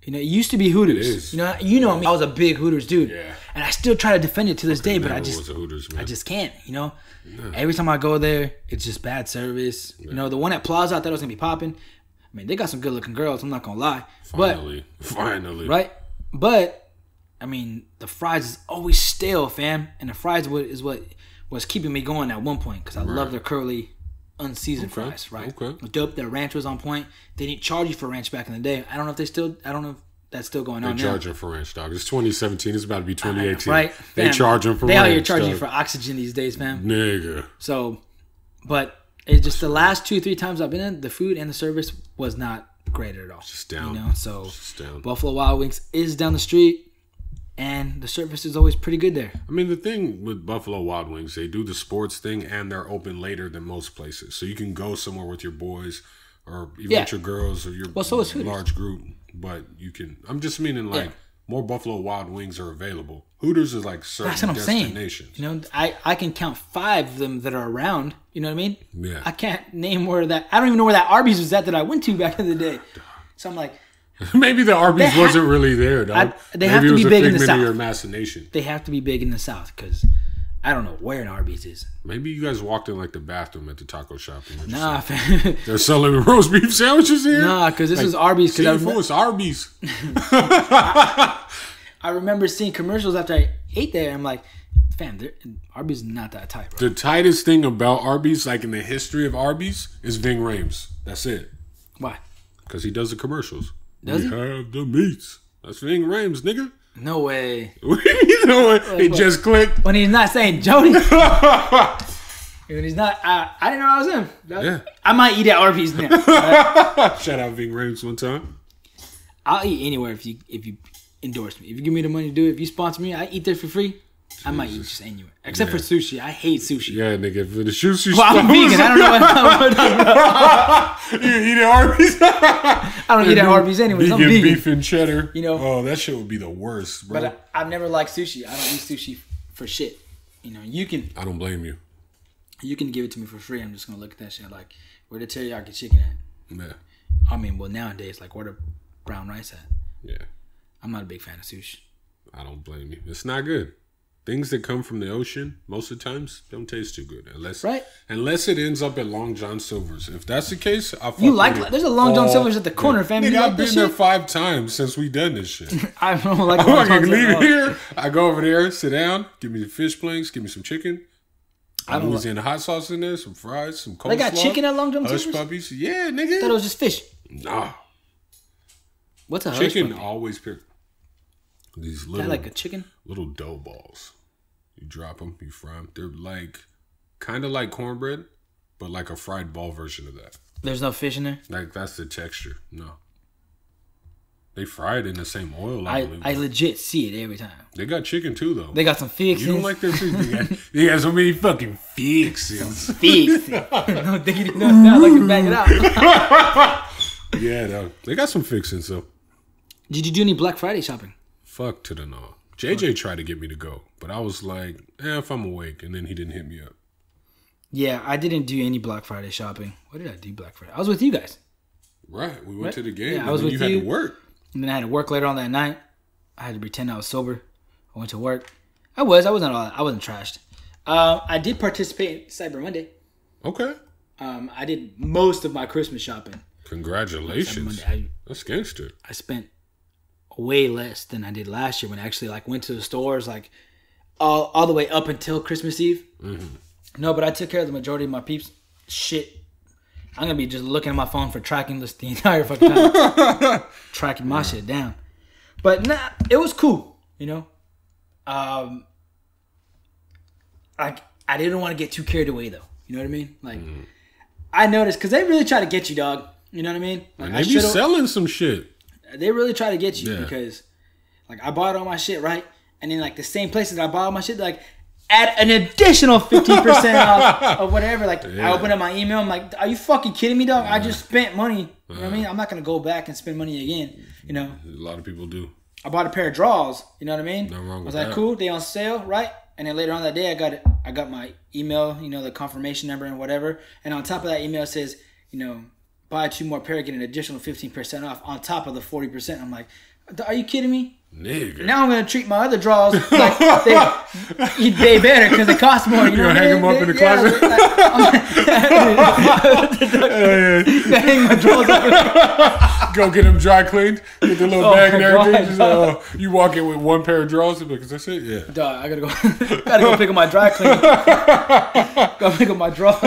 It used to be Hooters. It is. You know me. I was a big Hooters dude. Yeah. And I still try to defend it to this day, but I just can't, No. Every time I go there, it's just bad service. Yeah. The one at Plaza, I thought it was going to be popping. I mean, they got some good looking girls, I'm not going to lie. Finally. Right? But, I mean, the fries is always stale, fam. And the fries is what was keeping me going at one point, because I love their curly, unseasoned fries, right? Okay. Dope. Their ranch was on point. They didn't charge you for ranch back in the day. I don't know if that's still going on now. They charge them for ranch, dog. It's 2017. It's about to be 2018. Right? They charge them for ranch. They out here charging you for oxygen these days, fam. Nigga. So, but it's just the last 2-3 times I've been in, the food and the service was not great at all. Just down. So Buffalo Wild Wings is down the street, and the service is always pretty good there. I mean, the thing with Buffalo Wild Wings, they do the sports thing, and they're open later than most places. So you can go somewhere with your boys, or even with your girls, or your large group. But you can. I'm just meaning more Buffalo Wild Wings are available. Hooters is like certain destinations. Saying. I can count 5 of them that are around. You know what I mean? Yeah. I can't name where that. I don't even know where that Arby's was at that I went to back in the day. So I'm like, maybe the Arby's wasn't really there, dog. They have to be big in the South. Your imagination. They have to be big in the South, because I don't know where an Arby's is. Maybe you guys walked in like the bathroom at the taco shop. Nah, fam. They're selling roast beef sandwiches here? Nah, because this was Arby's. It's Arby's. I remember seeing commercials after I ate there. I'm like, fam, Arby's is not that tight, bro. The tightest thing about Arby's, like in the history of Arby's, is Ving Rhames. That's it. Why? Because he does the commercials. Does he? We have the meats. That's Ving Rhames, nigga. No way. You know what? It just clicked. When he's not saying Jody. When he's not, I didn't know I was him. Yeah. I might eat at Arby's now. Shout out Ving Rhames one time. I'll eat anywhere if you endorse me. If you give me the money to do it, if you sponsor me, I eat there for free. I might eat just anywhere. Except for sushi. I hate sushi. Yeah, nigga. For the sushi well, I'm vegan. I don't know what I'm talking about. You eat at Arby's? I don't eat at Arby's anyways. I'm vegan. Beef and cheddar. You know? Oh, that shit would be the worst, bro. But I've never liked sushi. I don't eat sushi for shit. You know, you can. I don't blame you. You can give it to me for free. I'm just going to look at that shit like, where the teriyaki chicken at? Yeah. I mean, well, nowadays, like, where the brown rice at? Yeah. I'm not a big fan of sushi. I don't blame you. It's not good. Things that come from the ocean, most of the times, don't taste too good. Unless it ends up at Long John Silver's. If that's the case, I'll fuck You like with it. There's a Long John Silver's at the corner, fam. Nigga, You like I've been there 5 times since we done this shit. I don't like I Long John fucking leave Silver's. here. I go over there, sit down, give me the fish planks, give me some chicken. I don't Louisiana hot sauce in there, some fries, some coleslaw. They got chicken at Long John Hush Silver's? puppies. Yeah, I nigga. thought it was just fish. Nah. What's a Chicken hush puppy? always pick these Is little, that like a chicken? little dough balls. You drop them, you fry them. They're like, kind of like cornbread, but like a fried ball version of that. There's no fish in there? Like, that's the texture. No. They fry it in the same oil, I believe. I legit see it every time. They got chicken too, though. They got some fixins. You don't like their food? They got so many fucking fixins. Fixins. No diggity, no, like to bang it out. Yeah, no. They got some fixins, though. Did you do any Black Friday shopping? Fuck to the no. JJ tried to get me to go, but I was like, if I'm awake, and then he didn't hit me up. Yeah, I didn't do any Black Friday shopping. What did I do Black Friday? I was with you guys. Right, we went to the game. Yeah, and I was then with you you. had to work. And then I had to work later on that night. I had to pretend I was sober. I went to work. I wasn't trashed. I did participate in Cyber Monday. Okay. I did most of my Christmas shopping. Congratulations. That's gangster. I spent way less than I did last year when I actually went to the stores all the way up until Christmas Eve. Mm-hmm. No, but I took care of the majority of my peeps. Shit. I'm going to be just looking at my phone for tracking this the entire fucking time. Tracking my shit down. But nah, it was cool, you know. I didn't want to get too carried away, though. You know what I mean? I noticed, because they really try to get you, dog. You know what I mean? And they be selling some shit. They really try to get you because, I bought all my shit, right? And then, the same places that I bought all my shit, add an additional 15% off or whatever. I open up my email. I'm like, are you fucking kidding me, dog? I just spent money. You know what I mean? I'm not going to go back and spend money again, you know? A lot of people do. I bought a pair of drawers. You know what I mean? Nothing wrong with that. I was that. cool. They on sale, right? And then later on that day, I got my email, the confirmation number and whatever. And on top of that email, it says, buy 2 more pair, get an additional 15% off on top of the 40%. I'm like, are you kidding me? Nigga. Now I'm going to treat my other drawers like they better because they cost more. You know gonna hang them up in the closet? Hang my drawers up. Go get them dry cleaned. Get the little bag and everything. Just, you walk in with 1 pair of drawers because that's it. Yeah. Dog, I gotta go pick up my dry clean. Go pick up my drawers.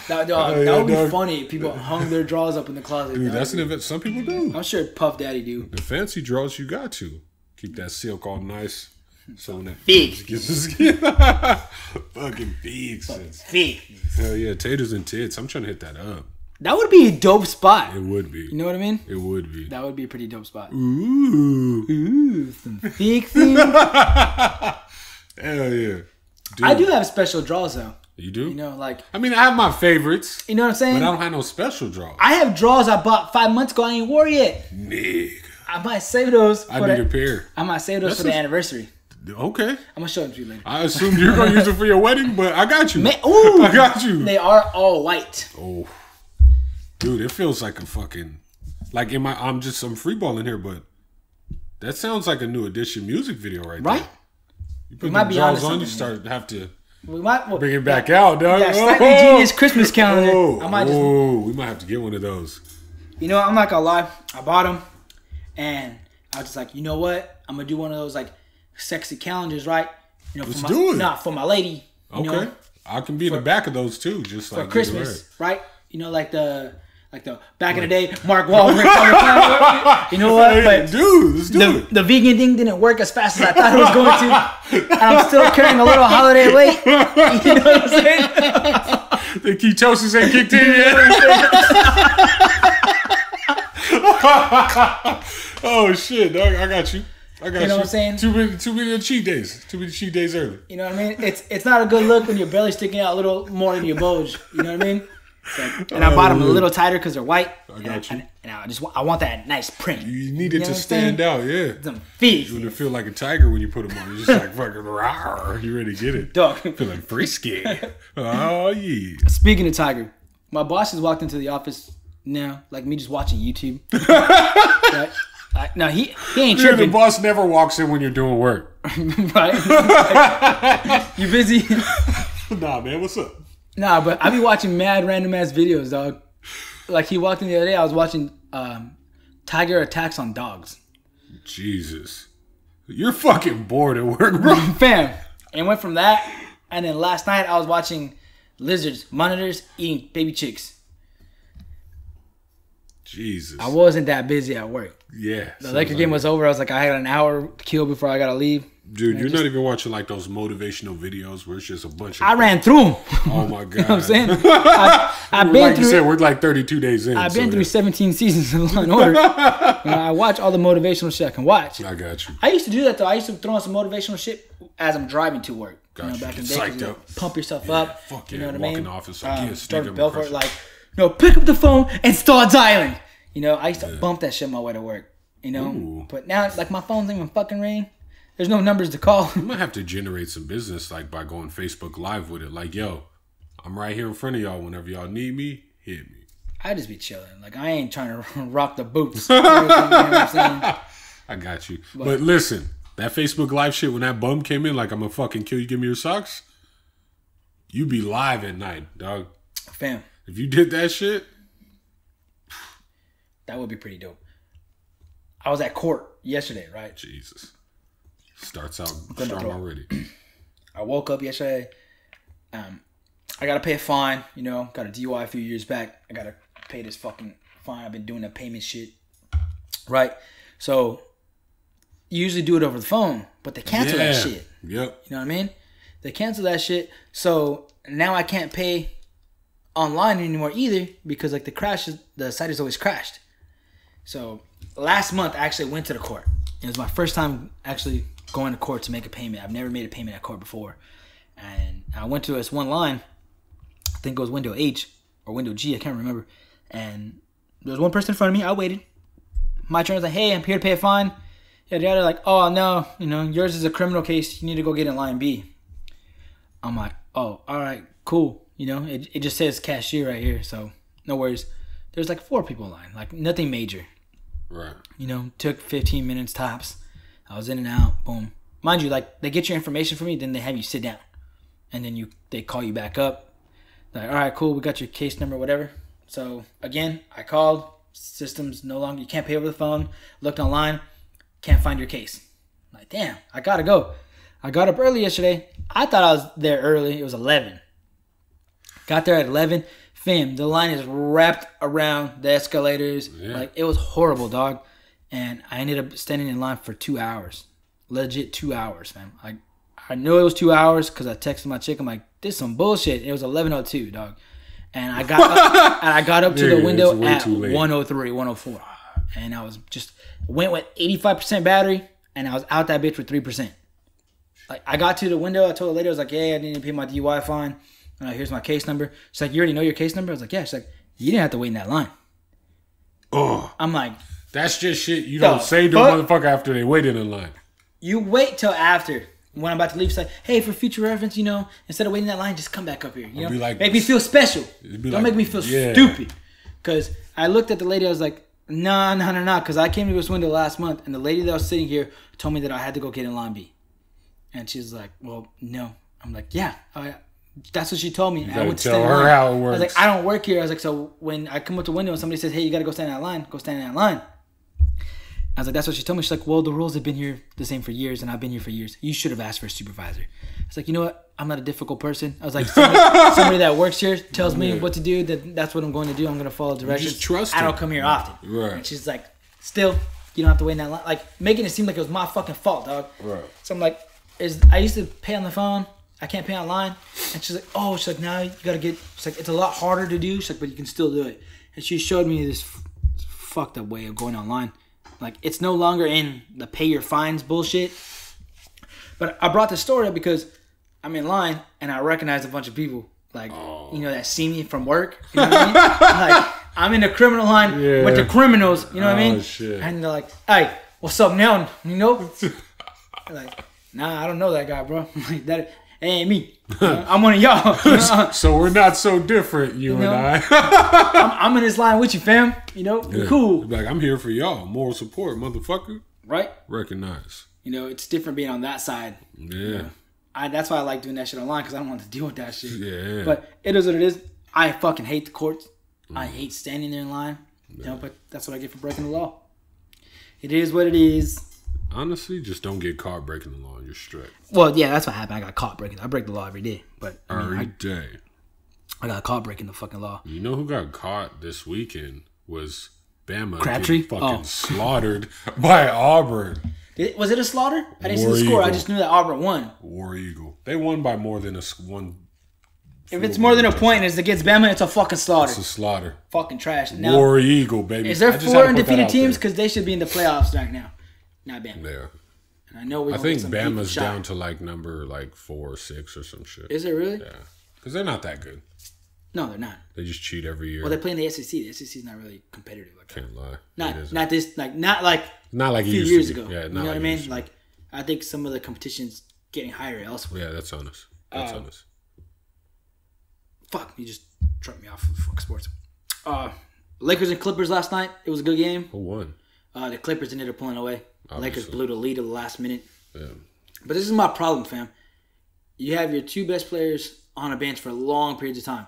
That would be funny. If people hung their drawers up in the closet. Dude, that's an event. Some people do. I'm sure Puff Daddy do. The fancy drawers, you got to keep that silk all nice. So when that big gets the skin, fucking big sense. Big. Hell yeah, taters and tits. I'm trying to hit that up. That would be a dope spot. It would be. You know what I mean? It would be. That would be a pretty dope spot. Ooh, some fixins. Hell yeah. Dude. I do have special drawers though. You do? I mean, I have my favorites. You know what I'm saying? But I don't have no special drawers. I have drawers I bought 5 months ago. I ain't wore yet. Nigga. I might save those. I need a pair. I might save those for the anniversary. Okay. I'm gonna show them to you later. I assumed you were gonna use it for your wedding, but I got you. Ooh, I got you. They are all white. Oh, dude, it feels like a fucking I'm freeballing here, but that sounds like a New Edition music video right there. You put the drawers on, you have to bring it back out, dog. Yeah, Slightly Genius Christmas calendar. We might have to get one of those. You know, I'm not gonna lie. I bought them, and I was just like, you know what? I'm gonna do one of those sexy calendars, right? Let's do it. Nah, for my lady. Okay. I can be in the back of those too, just for Christmas, right? You know, Like the back in the day, Mark Wahlberg. You know what? Hey, But dude, let's do it. the vegan thing didn't work as fast as I thought it was going to. And I'm still carrying a little holiday weight. You know what I'm saying? The ketosis ain't kicked in yet. Oh shit, dog! I got you. I got you. You know what I'm saying? Too many cheat days. Too many cheat days early. You know what I mean? It's not a good look when your belly's sticking out a little more than your bulge. You know what I mean? And I bought them a little tighter because they're white. I got you. And I want that nice print. You need it to stand out, yeah. Some feet. You want to feel like a tiger when you put them on. You're just like fucking rawr. You ready to get it? Dog. Feeling frisky. Oh yeah. Speaking of tiger, my boss has walked into the office now, like me just watching YouTube. Right? No, he ain't Yeah, the tripping. boss never walks in when you're doing work. Right? You busy? Nah, man, what's up? Nah, but I be watching mad random ass videos, dog. Like he walked in the other day, I was watching tiger attacks on dogs. Jesus. You're fucking bored at work, bro. Fam. And went from that, and then last night I was watching lizards, monitors eating baby chicks. Jesus. I wasn't that busy at work. Yeah. The Laker game was over. I was like, I had an hour to kill before I gotta leave. Dude, you're not even watching like those motivational videos where it's just a bunch of. I ran through them. Oh my god! You know what I'm saying? I've been like through. you said, we're like 32 days in. I've been through 17 seasons of Law and Order. I watch all the motivational shit I can watch. I got you. I used to do that though. I used to throw on some motivational shit as I'm driving to work. Got you. Back in Get the day, psyched 'cause up. pump yourself Yeah, up. fuck You yeah, know what I walk mean? in the office like, yeah, Start sneaker Belfort pressure. like, pick up the phone and start dialing. You know, I used to bump that shit on my way to work. You know, Ooh. but now like my phone doesn't even fucking ring. There's no numbers to call. You might have to generate some business like by going Facebook Live with it. Like, yo, I'm right here in front of y'all. Whenever y'all need me, hit me. I just be chilling. Like I ain't trying to rock the boots. You know what I'm saying? I got you. But listen, that Facebook Live shit, when that bum came in, like, I'm gonna fucking kill you, give me your socks. You be live at night, dog. Fam, If you did that shit, that would be pretty dope. I was at court yesterday, right? Jesus. Starts out Gonna strong throw. already. I woke up yesterday. I gotta pay a fine. You know, got a DUI a few years back. I gotta pay this fucking fine. I've been doing the payment shit, right? So you usually do it over the phone, but they cancel that shit. Yep. You know what I mean? They cancel that shit. So now I can't pay online anymore either because like the site is always crashed. So last month I actually went to the court. It was my first time actually going to court to make a payment. I've never made a payment at court before. And I went to this one line. I think it was window H or window G. I can't remember. And there was one person in front of me. I waited. My turn was like, hey, I'm here to pay a fine. Yeah, they're like, oh, no, yours is a criminal case. You need to go get in line B. I'm like, oh, all right, cool. It just says cashier right here. So no worries. There's like 4 people in line. Like nothing major. Right. Took 15 minutes tops. I was in and out. Boom. Mind you, like they get your information from you, then they have you sit down, and then they call you back up. Like, all right, cool, we got your case number, whatever. So again, I called. Systems no longer. You can't pay over the phone. Looked online, can't find your case. I'm like, damn, I gotta go. I got up early yesterday. I thought I was there early. It was 11. Got there at 11. Fam, the line is wrapped around the escalators. Yeah. Like, it was horrible, dog. And I ended up standing in line for 2 hours. Legit 2 hours, fam. I knew it was 2 hours because I texted my chick. I'm like, this is some bullshit. It was 11:02, dog. And I got up to the window at 103, 104. And I was just went with 85% battery, and I was out that bitch with 3%. Like, I got to the window. I told the lady, I was like, yeah, I need to pay my DUI fine. Here's my case number. She's like, you already know your case number? I was like, yeah. She's like, you didn't have to wait in that line. Oh, I'm like, that's just shit you don't say to a motherfucker after they waited in line. You wait till after. When I'm about to leave, it's like, hey, for future reference, instead of waiting in that line, just come back up here. Be like, make me feel special. Don't make me feel stupid. Because I looked at the lady, I was like, no. Because I came to this window last month, and the lady that was sitting here told me that I had to go get in line B. And she's like, well, no. I'm like, yeah. That's what she told me. I would tell her how it works. I was like, I don't work here. I was like, so when I come up to the window and somebody says, hey, you got to go stand in that line, go stand in that line. I was like, that's what she told me. She's like, well, the rules have been here the same for years, and I've been here for years. You should have asked for a supervisor. It's like, you know what? I'm not a difficult person. I was like, somebody that works here tells me what to do. That's what I'm going to do. I'm going to follow directions. Just trust I him. don't come here often. Right. And she's like, still, you don't have to wait in that line. Like, making it seem like it was my fucking fault, dog. Right. So I'm like, I used to pay on the phone. I can't pay online. And she's like, oh, she's like, now you got to get, she's like, it's a lot harder to do. She's like, but you can still do it. And she showed me this fucked up way of going online. Like, it's no longer in the pay your fines bullshit. But I brought this story up because I'm in line and I recognize a bunch of people, like, you know, that see me from work. You know what I mean? Like, I'm in the criminal line with the criminals. You know what I mean? Shit. And they're like, hey, what's up now? You know? Like, nah, I don't know that guy, bro. I'm like, that ain't me. I'm one of y'all. So we're not so different, you and I. I'm in this line with you, fam. You know? We're cool. Like, I'm here for y'all. Moral support, motherfucker. Right? Recognize. You know, it's different being on that side. Yeah. You know? That's why I like doing that shit online, because I don't want to deal with that shit. Yeah. But it is what it is. I fucking hate the courts. I hate standing there in line. You know, but that's what I get for breaking the law. It is what it is. Honestly, just don't get caught breaking the law and you're straight. Well, yeah, that's what happened. I got caught breaking. I break the law every day. But Every day. I got caught breaking the fucking law. You know who got caught this weekend was Bama. Crabtree? Getting fucking slaughtered by Auburn. Was it a slaughter? I didn't see War the score. Eagle. I just knew that Auburn won. War Eagle. They won by more than one. If it's more than a point and it's against Bama, it's a fucking slaughter. It's a slaughter. Fucking trash. Now, War Eagle, baby. is there I just 4 had to put that undefeated out teams? there. Because they should be in the playoffs right now. Not Bama. Yeah. And I know we're I gonna think get some people Bama's shot. down to like number 4 or 6 or some shit. Is it really? Yeah. Because they're not that good. No, they're not. They just cheat every year. Well, they play in the SEC. The SEC is not really competitive like that. Can't lie. Not It isn't. not this like not like Not like a it few used years to be. ago. Yeah, You not know what I like it mean? used to be. Like, I think some of the competition's getting higher elsewhere. Yeah, that's on us. That's on us. Fuck, you just dropped me off of fuck sports. Lakers and Clippers last night. It was a good game. Who won? The Clippers ended up pulling away. Obviously. Lakers blew the lead at the last minute. Yeah. But this is my problem, fam. You have your 2 best players on a bench for long periods of time.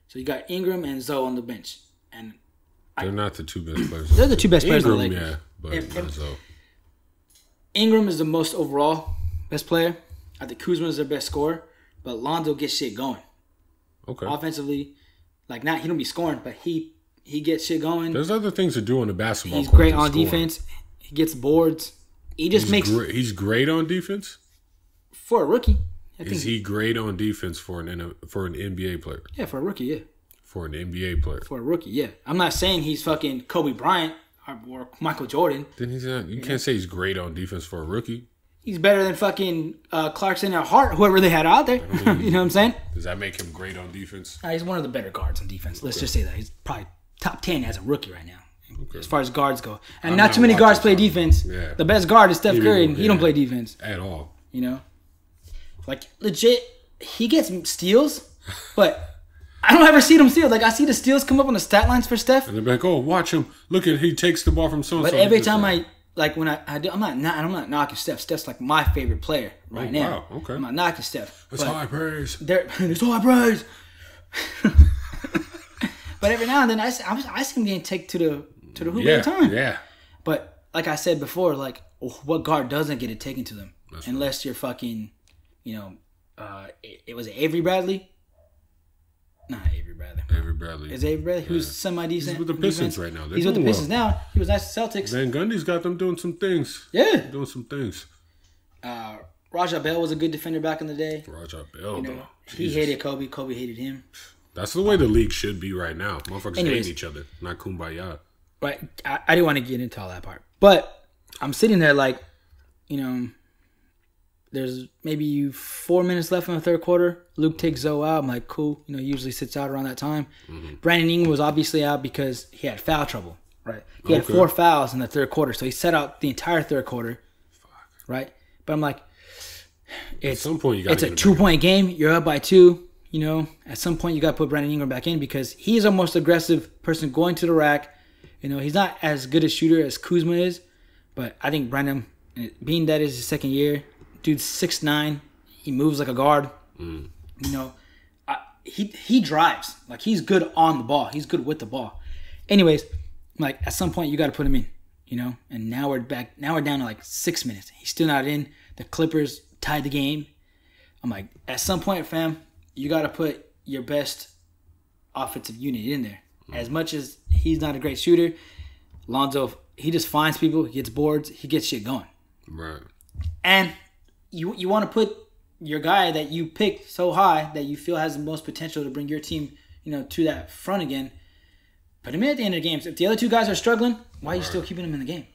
So you got Ingram and Zoe on the bench. And They're not the 2 best players. they're the 2 best players Ingram, on the Lakers. yeah, but not so. Ingram is the most overall best player. I think Kuzma is their best scorer. But Lonzo gets shit going. Okay. Offensively, like, not he don't be scoring, but he gets shit going. There's other things to do on the basketball He's court great than on scoring. defense. He gets boards. He just makes He's great on defense. for a rookie. I think Is he great on defense for an NBA player? yeah, for a rookie, yeah. For an NBA player. For a rookie, yeah. I'm not saying he's fucking Kobe Bryant or Michael Jordan. Then he's not. You can't say he's great on defense for a rookie. He's better than fucking Clarkson or Hart, whoever they had out there. You know what I'm saying? Does that make him great on defense? He's one of the better guards on defense. Let's just say that. He's probably top 10 as a rookie right now, as far as guards go. And I'm not not too many guards watching play some. defense. Yeah. The best guard is Steph Curry, and he don't Yeah. play defense. At all. You know? Like, legit, he gets steals, but I don't ever see them steal. Like, I see the steals come up on the stat lines for Steph, And they're like, oh, watch him. Look at he takes the ball from so and so. but every time I do, I'm not knocking Steph. Steph's like my favorite player right now. wow, okay. I'm not knocking Steph. That's high praise. There's high praise. But every now and then I see him getting taken to the hoop Yeah, every time. yeah. But like I said before, like, what guard doesn't get it taken to them unless you're fucking, you know, it was Avery Bradley. Not Avery Bradley. Avery Bradley. Is Avery Bradley, who's semi-decent. He's with the Pistons right now. They're He's with the doing Pistons now. He was nice to Celtics. Van Gundy's got them doing some things. Yeah. Doing some things. Raja Bell was a good defender back in the day. Raja Bell, You though. know, he Jesus. hated Kobe. Kobe hated him. That's the way the league should be right now. Motherfuckers Anyways. hating each other, not kumbaya. Right. I didn't want to get into all that part. But I'm sitting there like, you know, there's maybe 4 minutes left in the third quarter. Luke takes Zoe out. I'm like, cool. You know, he usually sits out around that time. Brandon Ingram was obviously out because he had foul trouble. Right. He had 4 fouls in the third quarter. So he sat out the entire third quarter. Right. But I'm like, At some point, you got it's a 2-point game. You're up by 2. You know, at some point you got to put Brandon Ingram back in because he's a most aggressive person going to the rack. You know, he's not as good a shooter as Kuzma is, but I think Brandon, being that is his second year, dude's 6'9", he moves like a guard. You know, he drives. Like, he's good on the ball. He's good with the ball. Anyways, like, at some point you got to put him in. and now we're back. Now we're down to like 6 minutes. He's still not in. The Clippers tied the game. I'm like, at some point, fam, you got to put your best offensive unit in there. As much as he's not a great shooter, Lonzo, he just finds people, he gets boards, he gets shit going. Right. And you want to put your guy that you picked so high that you feel has the most potential to bring your team, to that front again. Put him in at the end of the games. If the other two guys are struggling, why are you still keeping him in the game?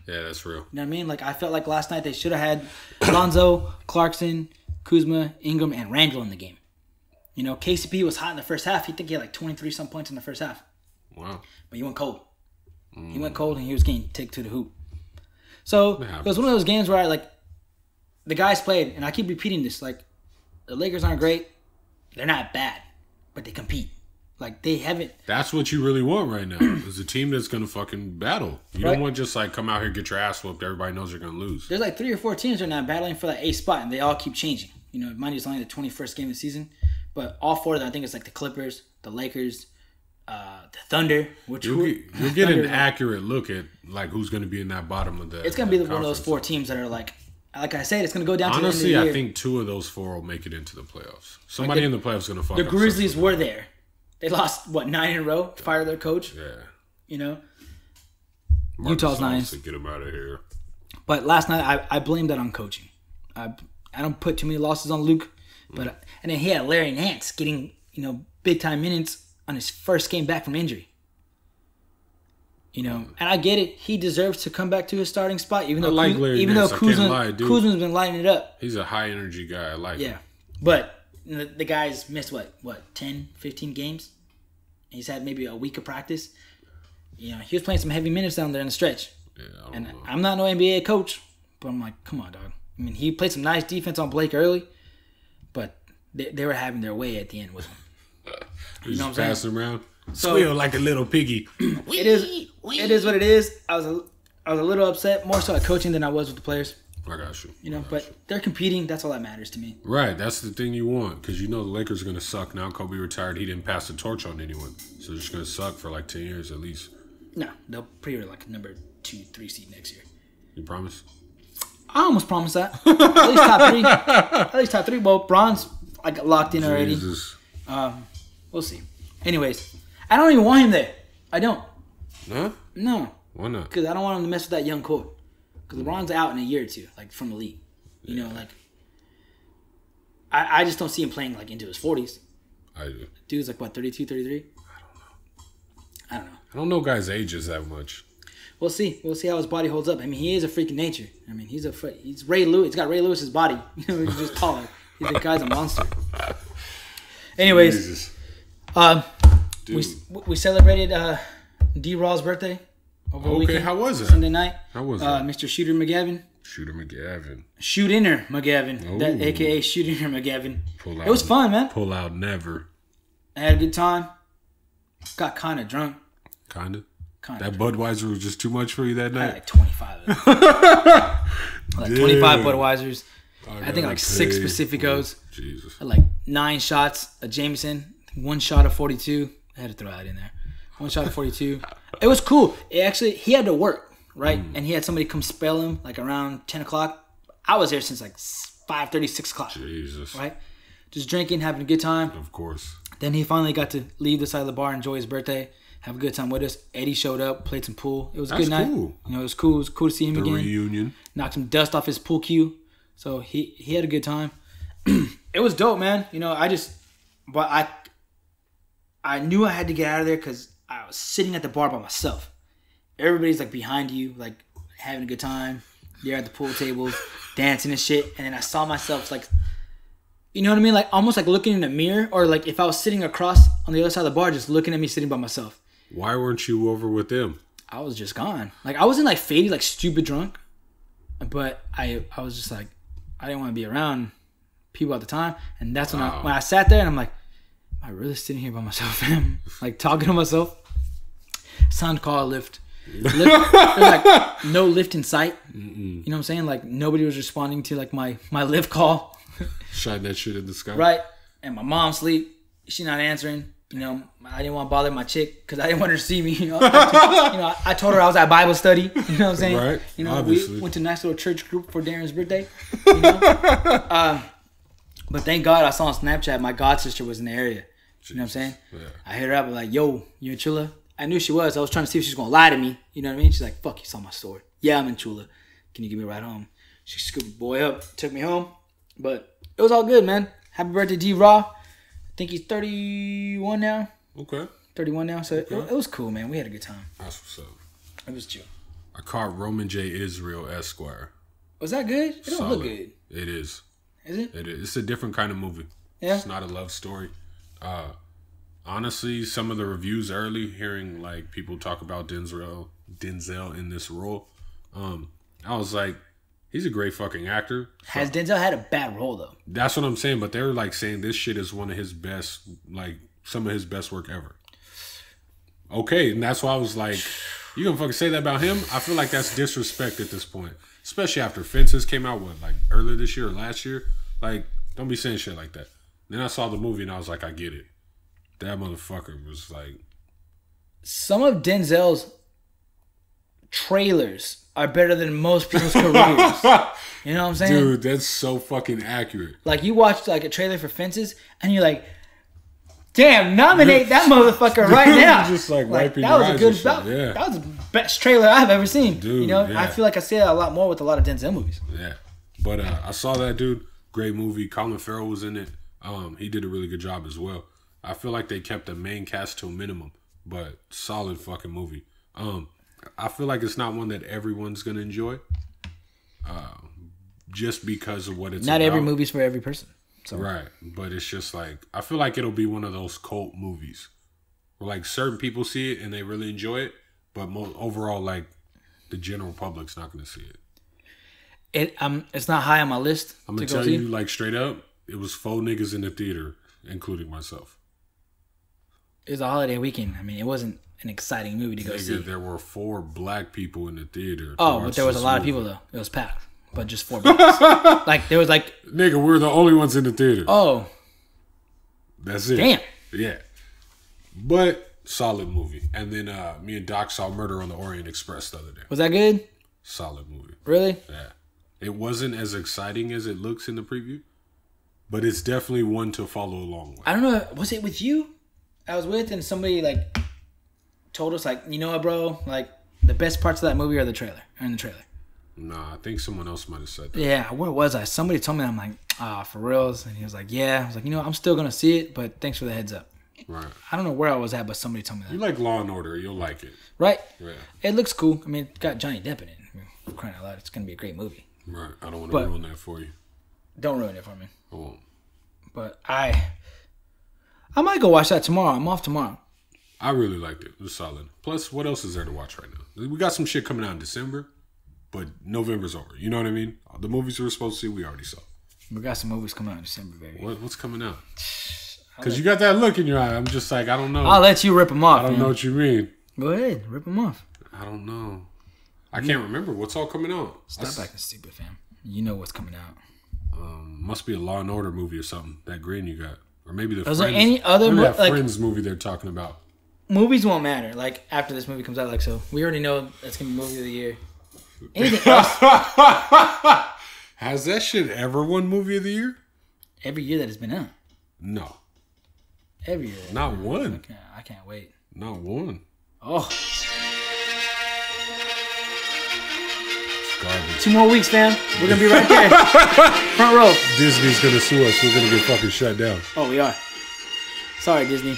Yeah, that's real. You know what I mean? Like, I felt like last night they should have had Lonzo, Clarkson, Kuzma, Ingram, and Randall in the game. KCP was hot in the first half. He think he had like 23-some points in the first half. Wow. But he went cold. He went cold, and he was getting taken to the hoop. So, it was one of those games where the guys played, and I keep repeating this, like, the Lakers aren't great. They're not bad, but they compete. Like, they haven't. That's what you really want right now, is a team that's going to fucking battle. You don't want just, like, come out here, get your ass whooped. Everybody knows you're going to lose. There's like 3 or 4 teams right now battling for that 8th spot, and they all keep changing. Mind you, it's only the 21st game of the season. But all 4 of them, I think it's like the Clippers, the Lakers, the Thunder. You'll get an accurate look at like who's going to be in that bottom of the. It's going to be one of those 4 teams that are like I said, it's going to go down. Honestly, to the end of the year. I think 2 of those 4 will make it into the playoffs. Somebody in the playoffs is going to fuck. The Grizzlies were there. They lost 9 in a row. Fired their coach. Yeah. Utah's nice to get them out of here. But last night, I blamed that on coaching. I don't put too many losses on Luke. But and then he had Larry Nance getting big time minutes on his first game back from injury. And I get it. He deserves to come back to his starting spot, even though Kuzma's been lighting it up. He's a high energy guy. I like him. But the guy's missed what 10, 15 games. He's had maybe a week of practice. He was playing some heavy minutes down there in the stretch. Yeah, I'm not no NBA coach, but I'm like, come on, dog. I mean, he played some nice defense on Blake early. But they were having their way at the end with him. You know what I'm saying? Passing around. Squeal like a little piggy. It is what it is. I was a little upset, more so at coaching than I was with the players. I got you. But they're competing. That's all that matters to me. Right. That's the thing you want. Because the Lakers are going to suck. Now Kobe retired. He didn't pass the torch on anyone. So they're just going to suck for like 10 years at least. No. They'll probably like number 2, 3 seed next year. You promise? I almost promised that. At least top 3. At least top 3. Well, Bron's locked in already. Jesus. We'll see. Anyways, I don't even want him there. I don't. Huh? No. Why not? Because I don't want him to mess with that young core. Because LeBron's out in a year or 2, from the league. I just don't see him playing into his 40s. I do. Dude's 32, 33? I don't know. I don't know guys' ages that much. We'll see. We'll see how his body holds up. I mean, he is a freak of nature. I mean, he's Ray Lewis. He's got Ray Lewis's body. He's just taller. The guy's a monster. Anyways, we celebrated D-Raw's birthday over the weekend. How was it? Sunday night. How was it? Mr. Shooter McGavin. Shoot-inner McGavin. That a.k.a. Shoot-inner McGavin. It was fun, man. Pull out never. I had a good time. Got kind of drunk. Kinda. That Budweiser was just too much for you that night? I had like 25 of them. 25 Budweisers. I think 6 Pacificos. Jesus. I had 9 shots of Jameson. 1 shot of 42. I had to throw that in there. 1 shot of 42. It was cool. He had to work, right? And he had somebody come spell him around 10 o'clock. I was there since 5:30, 6 o'clock. Jesus. Right? Just drinking, having a good time. Of course. Then he finally got to leave the side of the bar, enjoy his birthday, have a good time with us. Eddie showed up, played some pool. It was a good night. Cool. It was cool. It was cool to see him again. Reunion. Knocked some dust off his pool cue. So he had a good time. It was dope, man. I knew I had to get out of there because I was sitting at the bar by myself. Everybody's behind you, having a good time. They're at the pool tables, dancing and shit. And then I saw myself you know what I mean? Almost looking in a mirror, or if I was sitting across on the other side of the bar, just looking at me sitting by myself. Why weren't you over with them? I was just gone. I wasn't faded, stupid drunk, but I was just I didn't want to be around people at the time. And that's when I sat there and I'm like, am I really sitting here by myself, fam? Talking to myself. Sound call a lift. There's no lift in sight. You know what I'm saying? Nobody was responding to my lift call. Shot that shit in the sky. Right. And my mom sleep. She not answering. You know, I didn't want to bother my chick because I didn't want her to see me. You know, I told her I was at Bible study. You know what I'm saying? Right. You know, Obviously. we went to a nice little church group for Darren's birthday. You know? But thank God I saw on Snapchat my god sister was in the area. You know what I'm saying? Yeah. I hit her up and like, yo, you in Chula? I knew she was. I was trying to see if she was going to lie to me. You know what I mean? She's like, fuck, you saw my story. Yeah, I'm in Chula. Can you give me a ride home? She scooped the boy up, took me home. But it was all good, man. Happy birthday, D-Raw. I think he's 31 now. Okay. 31 now. So it was cool, man. We had a good time. That's what's up. It was chill. I caught Roman J. Israel Esquire. Was that good? It don't look good. It is. Is it? It is. It's a different kind of movie. Yeah. It's not a love story. Honestly, some of the reviews early, hearing like people talk about Denzel in this role, I was like, he's a great fucking actor. So, has Denzel had a bad role though? That's what I'm saying. But they're like saying this shit is one of his best, like some of his best work ever. Okay, and that's why I was like, you gonna fucking say that about him? I feel like that's disrespect at this point, especially after Fences came out like earlier this year or last year. Like, don't be saying shit like that. Then I saw the movie and I was like, I get it. That motherfucker was like... Some of Denzel's trailers are better than most people's careers. You know what I'm saying? Dude, that's so fucking accurate. Like, you watch like a trailer for Fences and you're like, damn, nominate that motherfucker right now. Just like wiping that your was eyes a good and shit. Yeah. That was the best trailer I've ever seen. Dude, you know, yeah. I feel like I say that a lot more with a lot of Denzel movies. Yeah. But I saw that dude. Great movie. Colin Farrell was in it. He did a really good job as well. I feel like they kept the main cast to a minimum, but solid fucking movie. I feel like it's not one that everyone's gonna enjoy, just because of what it's not about. every movie's for every person. So. Right, but it's just like, I feel like it'll be one of those cult movies where like certain people see it and they really enjoy it, but overall, like the general public's not gonna see it. It's not high on my list. I'm gonna tell you like straight up, it was 4 niggas in the theater, including myself. It was a holiday weekend. I mean, it wasn't an exciting movie to go see. There were 4 black people in the theater. Oh, but there was a lot of people though. It was packed, but just 4 blacks. Like there was like, nigga, we're the only ones in the theater. Oh, that's it. Damn. Yeah, but solid movie. And then me and Doc saw Murder on the Orient Express the other day. Was that good? Solid movie. Really? Yeah. It wasn't as exciting as it looks in the preview, but it's definitely one to follow along with. I don't know. Was it with you? I was with, and somebody like told us, like, you know what, bro? Like the best parts of that movie are in the trailer. Nah, I think someone else might have said that. Yeah, where was I? Somebody told me that. I'm like, for reals? And he was like, yeah. I was like, you know, I'm still gonna see it, but thanks for the heads up. Right. I don't know where I was at, but somebody told me that. You like Law and Order? You'll like it. Right. Yeah. It looks cool. I mean, it's got Johnny Depp in it. I mean, for crying out loud, it's gonna be a great movie. Right. I don't want to ruin that for you. Don't ruin it for me. I won't. But I might go watch that tomorrow. I'm off tomorrow. I really liked it. It was solid. Plus, what else is there to watch right now? We got some shit coming out in December, but November's over. You know what I mean? The movies we were supposed to see, we already saw. We got some movies coming out in December, baby. What's coming out? Because you got that look in your eye. I'm just like, I don't know. I'll let you rip them off. I don't know what you mean. Go ahead, rip them off. I don't know. I can't remember. What's all coming out? Stop acting stupid, fam. You know what's coming out. Must be a Law and Order movie or something. That green you got. Or maybe the Is Friends. there any other Friends movie they're talking about. Movies won't matter. Like, after this movie comes out, like, so we already know that's going to be movie of the year. Anything else? Has that shit ever won movie of the year? Every year that it's been out. No. Every year. Not one. I can't wait. Not one. Oh. Garbage. 2 more weeks, fam. We're going to be right there. Front row. Disney's going to sue us. We're going to get fucking shut down. Oh, we are. Sorry, Disney.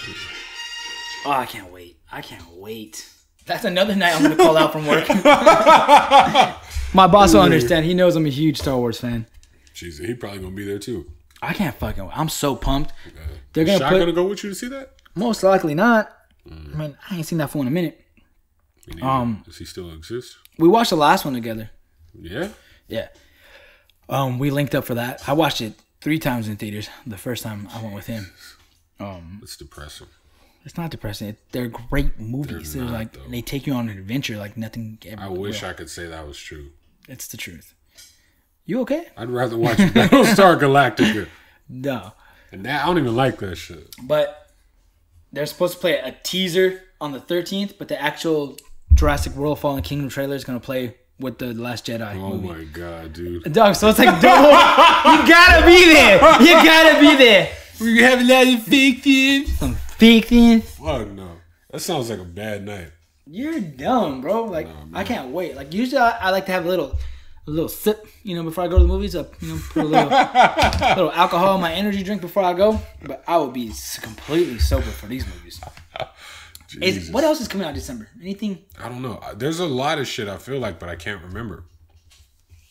Oh, I can't wait. I can't wait. That's another night I'm going to call out from work. My boss will understand. He knows I'm a huge Star Wars fan. Jeez, he probably going to be there too. I can't fucking wait. I'm so pumped. They're going to go with you to see that? Most likely not. I mean, I ain't seen that fool in a minute. Does he still exist? We watched the last one together. Yeah? Yeah. We linked up for that. I watched it 3 times in theaters. The first time I went with him. It's depressing. It's not depressing. They're great movies. They're like though. they take you on an adventure like nothing ever. I wish I could say that was true. It's the truth. You okay? I'd rather watch Battlestar Galactica. No. And that, I don't even like that shit. But they're supposed to play a teaser on the 13th, but the actual Jurassic World Fallen Kingdom trailer is going to play with the Last Jedi movie. Oh my god, dude. Dog, so it's like double. You gotta be there. You gotta be there. We have a lot of fake things. Some fake things. Fuck no. That sounds like a bad night. You're dumb, bro. Like, I can't wait. Like, usually I like to have a little sip, before I go to the movies. Put a little alcohol in my energy drink before I go. But I will be completely sober for these movies. What else is coming out in December? Anything? I don't know. There's a lot of shit I feel like, but I can't remember.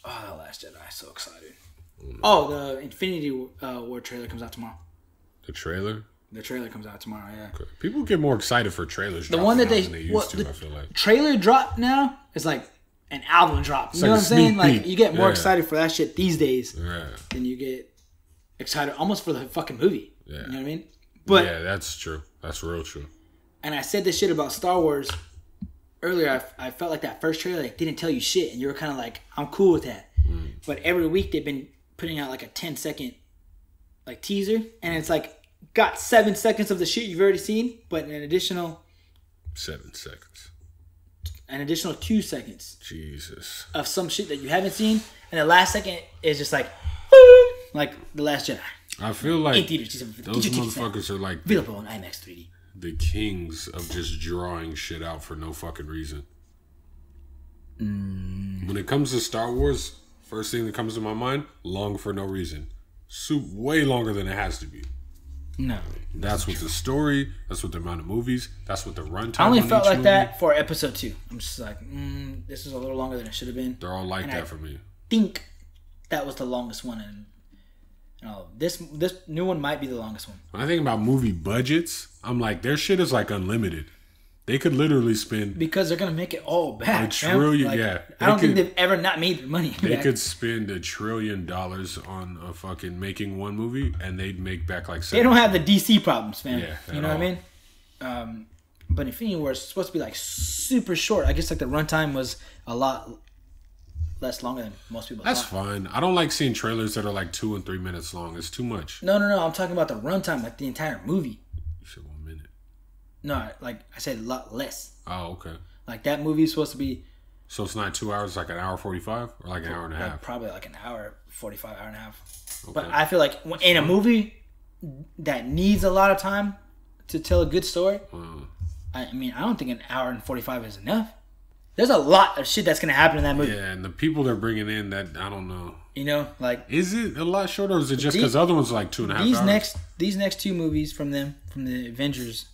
Oh, The Last Jedi. So excited. Oh, the Infinity War trailer comes out tomorrow. The trailer? The trailer comes out tomorrow, yeah. Okay. People get more excited for trailers. The one that they used to, I feel like. Trailer drop now is like an album drop. You know what I'm saying? Like, you get more excited for that shit these days than you get excited almost for the fucking movie. Yeah. You know what I mean? But yeah, that's true. That's real true. And I said this shit about Star Wars earlier. I felt like that first trailer didn't tell you shit, and you were kind of like, I'm cool with that. But every week they've been putting out like a 10-second like teaser, and it's like got 7 seconds of the shit you've already seen, but an additional 7 seconds, an additional 2 seconds, Jesus, of some shit that you haven't seen, and the last second is just like The Last Jedi. I feel like those motherfuckers are like available on IMAX 3D. The kings of just drawing shit out for no fucking reason. When it comes to Star Wars, first thing that comes to my mind, long for no reason. Way longer than it has to be. No. That's with the story, that's with the amount of movies, that's with the runtime. I only felt like that for episode 2. I'm just like, this is a little longer than it should have been. They're all like that for me. I think that was the longest one, and this new one might be the longest one. When I think about movie budgets, I'm like, their shit is like unlimited. They could literally spend, because they're gonna make it all back. $1 trillion. Like, I don't think they've ever not made their money. They could spend $1 trillion on a fucking making one movie, and they'd make back like 7. They don't have the DC problems, fam. Yeah, you know what I mean? But Infinity War is supposed to be like super short. I guess like the runtime was a lot less longer than most people That's thought. fine. I don't like seeing trailers that are like 2 and 3 minutes long. It's too much. No. I'm talking about the runtime, like the entire movie. You said 1 minute. No, like I said, a lot less. Oh, okay. Like that movie is supposed to be. So it's not 2 hours, like an hour 45, or like an hour and a half. Probably like an hour 45, hour and a half. Okay. But I feel like in a movie that needs a lot of time to tell a good story, I mean, I don't think an hour and 45 is enough. There's a lot of shit that's gonna happen in that movie. Yeah, and the people they're bringing in, that I don't know. Like, is it a lot shorter, or is it just because the other ones are like 2.5 hours? These next 2 movies from the Avengers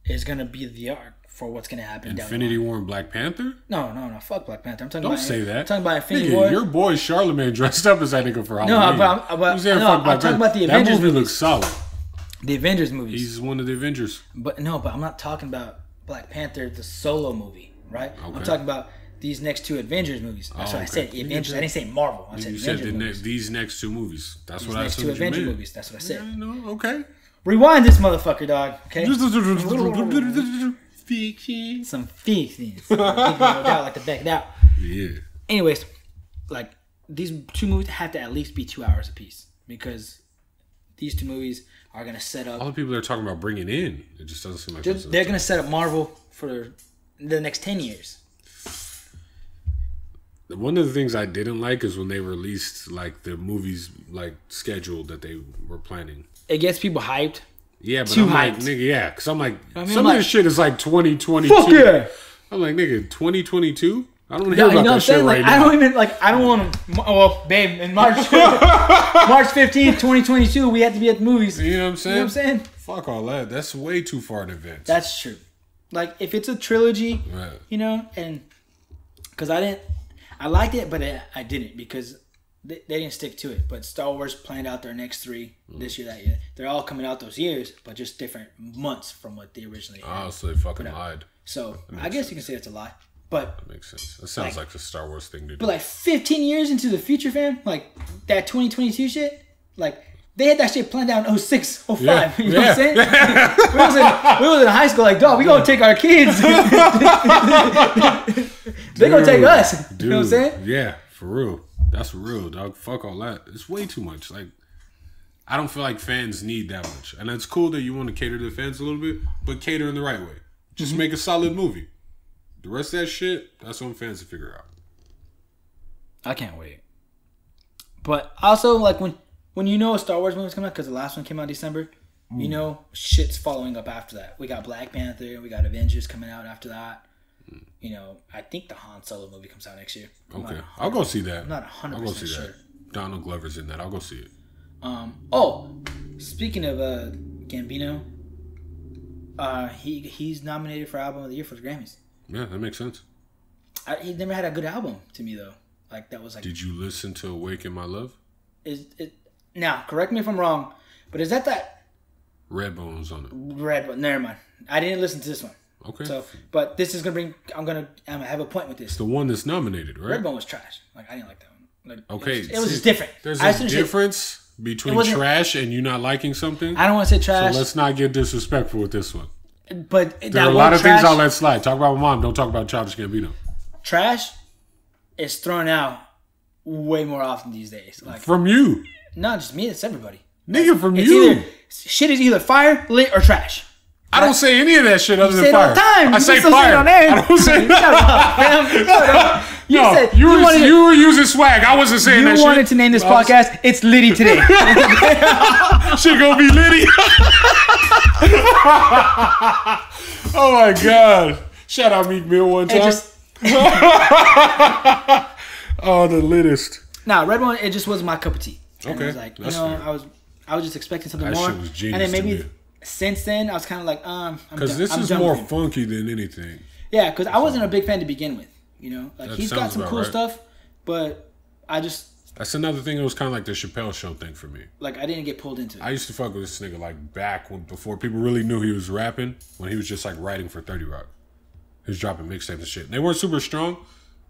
is gonna be the arc for what's gonna happen. Infinity War and Black Panther? No, fuck Black Panther. I'm talking Don't about. say that. I'm talking about Infinity nigga, War. Your boy Charlemagne dressed up as that nigga for Halloween. No, but I'm talking about the Avengers. That movie looks solid. The Avengers movies. He's one of the Avengers. But I'm not talking about Black Panther, the solo movie, right? Okay. I'm talking about these next 2 Avengers movies. That's what I said. Avengers. I didn't say Marvel. I said Avengers movies. These next 2 movies. That's what I said. These next 2 Avengers movies. That's what I said. Yeah, no, okay. Rewind this motherfucker, dog. Okay. Fiction. Some fixins. Like the back out. Yeah. Anyways, like these 2 movies have to at least be 2 hours apiece, because these 2 movies are gonna set up. All the people they're talking about bringing in, it just doesn't seem like they're gonna set up Marvel for the next 10 years. One of the things I didn't like is when they released like the movies like scheduled that they were planning. It gets people hyped. Yeah, but too I'm like, hyped. nigga, yeah, because I'm like, I mean, some of this shit is like 2022. Fuck yeah. I'm like, nigga, 2022? I don't hear about that shit right now. I don't even I don't want to. Well, babe, in March 15th, 2022, we have to be at the movies. You know what I'm saying? You know what I'm saying? Fuck all that. That's way too far in advance. That's true. Like if it's a trilogy, right. And because I liked it, but I didn't, because they didn't stick to it. But Star Wars planned out their next 3 this year, that year. They're all coming out those years, but just different months from what they originally had. Oh, so they fucking lied. So I guess you can say it's a lie. But that makes sense. That sounds like the Star Wars thing to do. But like 15 years into the future, fam, like that 2022 shit, like they had that shit planned out in 06, 05. Yeah. You know what I'm saying? we was in high school, like, dog, we gonna take our kids. They gonna take us. Dude, you know what I'm saying? Yeah, for real. That's real, dog. Fuck all that. It's way too much. Like, I don't feel like fans need that much. And it's cool that you want to cater to the fans a little bit, but cater in the right way. Just make a solid movie. The rest of that shit, that's on fans to figure out. I can't wait. But also, like, when you know a Star Wars movie's coming out, because the last one came out in December, you know shit's following up after that. We got Black Panther, we got Avengers coming out after that. You know, I think the Han Solo movie comes out next year. Okay. I'll go see that. I'm not 100% I'll go see sure. that. Donald Glover's in that. I'll go see it. Speaking of Gambino, he's nominated for Album of the Year for the Grammys. Yeah, that makes sense. He never had a good album to me, though. Like, that was like... Did you listen to Awaken My Love? Now, correct me if I'm wrong, but is that... Redbone was on it. Redbone, never mind. I didn't listen to this one. Okay. So, but this is going to bring... I'm going to have a point with this. It's the one that's nominated, right? Redbone was trash. Like, I didn't like that one. Like, okay. It was just different. There's a difference between trash and you not liking something. I don't want to say trash. So let's not get disrespectful with this one. But there are a lot of things I'll let slide. Talk about my mom. Don't talk about Childish Gambino. Trash is thrown out way more often these days. Like, from you. Not just me. It's everybody. Nigga, from you. Shit is either fire, lit, or trash. I don't say any of that shit other than fire. All the time. I say fire. I don't say that. You were using swag. I wasn't saying that shit. You wanted to name this podcast, It's Liddy Today. Shit gonna be Liddy. Oh my God. Shout out Meek Mill one time. Oh, the littest. Nah, Redbone, it just wasn't my cup of tea. And Okay. I was like, That's fair. fair. I was just expecting something that more. Shit was genius and then maybe to me. since then, I was kind of like, because this is more funky than anything. Yeah, because I wasn't a big fan to begin with. You know, like, he's got some cool right. stuff, but I just... That's another thing that was kind of like the Chappelle Show thing for me. Like, I didn't get pulled into it. I used to fuck with this nigga like before people really knew he was rapping, when he was just like writing for 30 Rock. He was dropping mixtapes and shit. And they weren't super strong,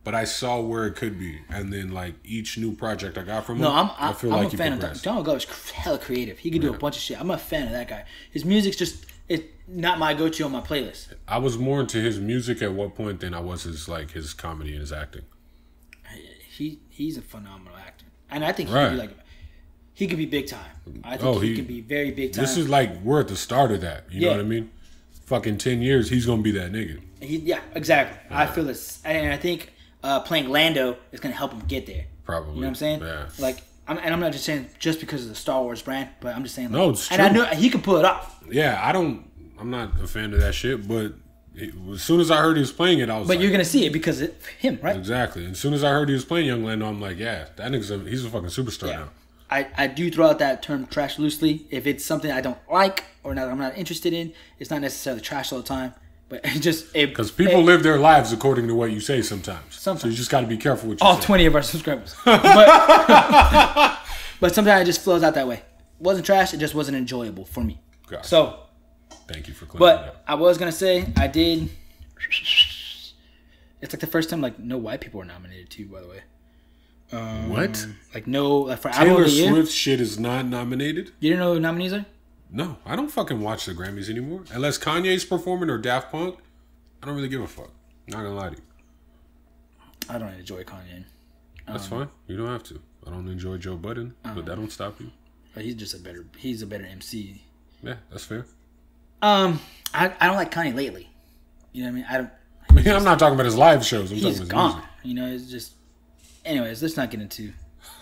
but I saw where it could be. And then like each new project I got from him, I feel like I'm a fan of Donald Glover's hella creative. He could do a bunch of shit. I'm a fan of that guy. His music's just not my go-to on my playlist. I was more into his music at what point than I was his comedy and his acting. He's a phenomenal actor, and I think he could be he could be big time. I think he could be very big time. This is like we're at the start of that. You know what I mean? Fucking 10 years, he's gonna be that nigga. Yeah, exactly. Yeah. I feel this, and I think playing Lando is gonna help him get there. Probably. You know what I'm saying? Yeah. Like, I'm not just saying just because of the Star Wars brand, but I'm just saying. Like, no, it's true. And I know he could pull it off. Yeah, I'm not a fan of that shit, but as soon as I heard he was playing it, I was But you're going to see it because of him, right? Exactly. And as soon as I heard he was playing Young Lando, I'm like, yeah, that nigga's he's a fucking superstar now. I do throw out that term trash loosely. If it's something I don't like or I'm not interested in, it's not necessarily trash all the time. But it just... Because people live their lives according to what you say sometimes. So you just got to be careful with all 20 of our subscribers. But sometimes it just flows out that way. It wasn't trash. It just wasn't enjoyable for me. Gotcha. So... Thank you for clearing But that up. I was going to say, I did... It's like the first time, like, no white people were nominated, too, by the way. What? Like, no... Like, for Taylor Swift shit is not nominated? You didn't know who nominees are? No. I don't fucking watch the Grammys anymore. Unless Kanye's performing or Daft Punk, I don't really give a fuck. Not gonna lie to you. I don't enjoy Kanye. That's fine. You don't have to. I don't enjoy Joe Budden, but that don't stop you. He's just he's a better MC. Yeah, that's fair. I don't like Kanye lately. You know what I mean? I'm not talking about his live shows. I'm talking about his gone. music. You know, it's just... Anyways, let's not get into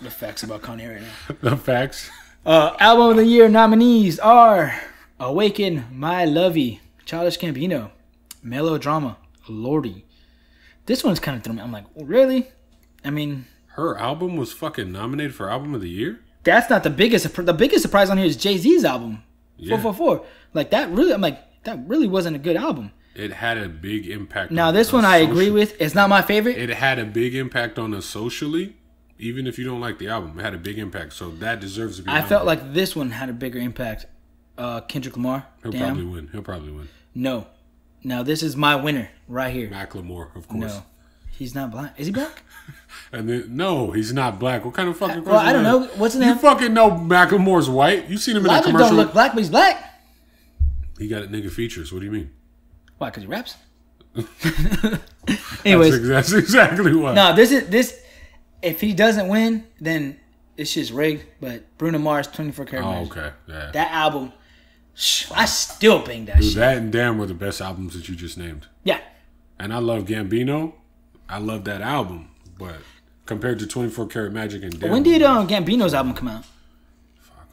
the facts about Kanye right now. The facts? Album of the Year nominees are Awaken My Lovey, Childish Gambino, Melodrama, Lordy. This one's kind of thrown me. I'm like, really? I mean... Her album was fucking nominated for Album of the Year? That's not the biggest... The biggest surprise on here is Jay-Z's album, 444. Like, that really... I'm like, that really wasn't a good album. It had a big impact. Now, this one I agree with. It's not my favorite. It had a big impact on us socially, even if you don't like the album. It had a big impact, so that deserves to be I felt like this one had a bigger impact. Kendrick Lamar. He'll probably win. No. Now, this is my winner right here. Macklemore, of course. No. He's not black. Is he black? And then, no, he's not black. What kind of fucking question? Well, I don't know. What's his name? You fucking know Macklemore's white. You seen him in a Logic commercial. don't look black, but he's black. He got nigga features. What do you mean? Why? Because he raps? Anyways. That's exactly why. No, this. If he doesn't win, then this shit's rigged, but Bruno Mars, 24 Karat Oh, Magic. okay. Yeah. That album, I still bang that Dude, shit. that and Damn were the best albums that you just named. Yeah. And I love Gambino. I love that album. But compared to 24 Karat Magic and Damn. When did Gambino's album come out?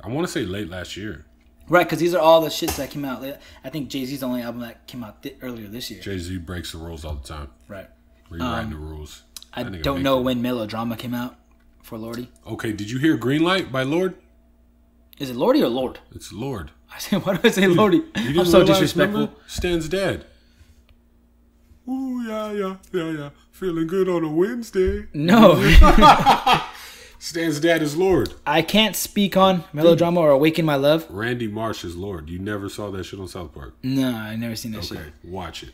I want to say late last year. Right, because these are all the shits that came out. I think Jay-Z's the only album that came out earlier this year. Jay-Z breaks the rules all the time. Right. Rewriting the rules. I don't know when Melodrama came out for Lordy. Okay, did you hear Green Light by Lord? Is it Lordy or Lord? It's Lord. I said, why do I say Lordy? You didn't I'm so realize, disrespectful. remember? Stan's dead. Ooh, yeah. Feeling good on a Wednesday. No. Stan's dad is Lord. I can't speak on Melodrama or Awaken My Love. Randy Marsh is Lord. You never saw that shit on South Park? No, I never seen that shit. Okay, watch it.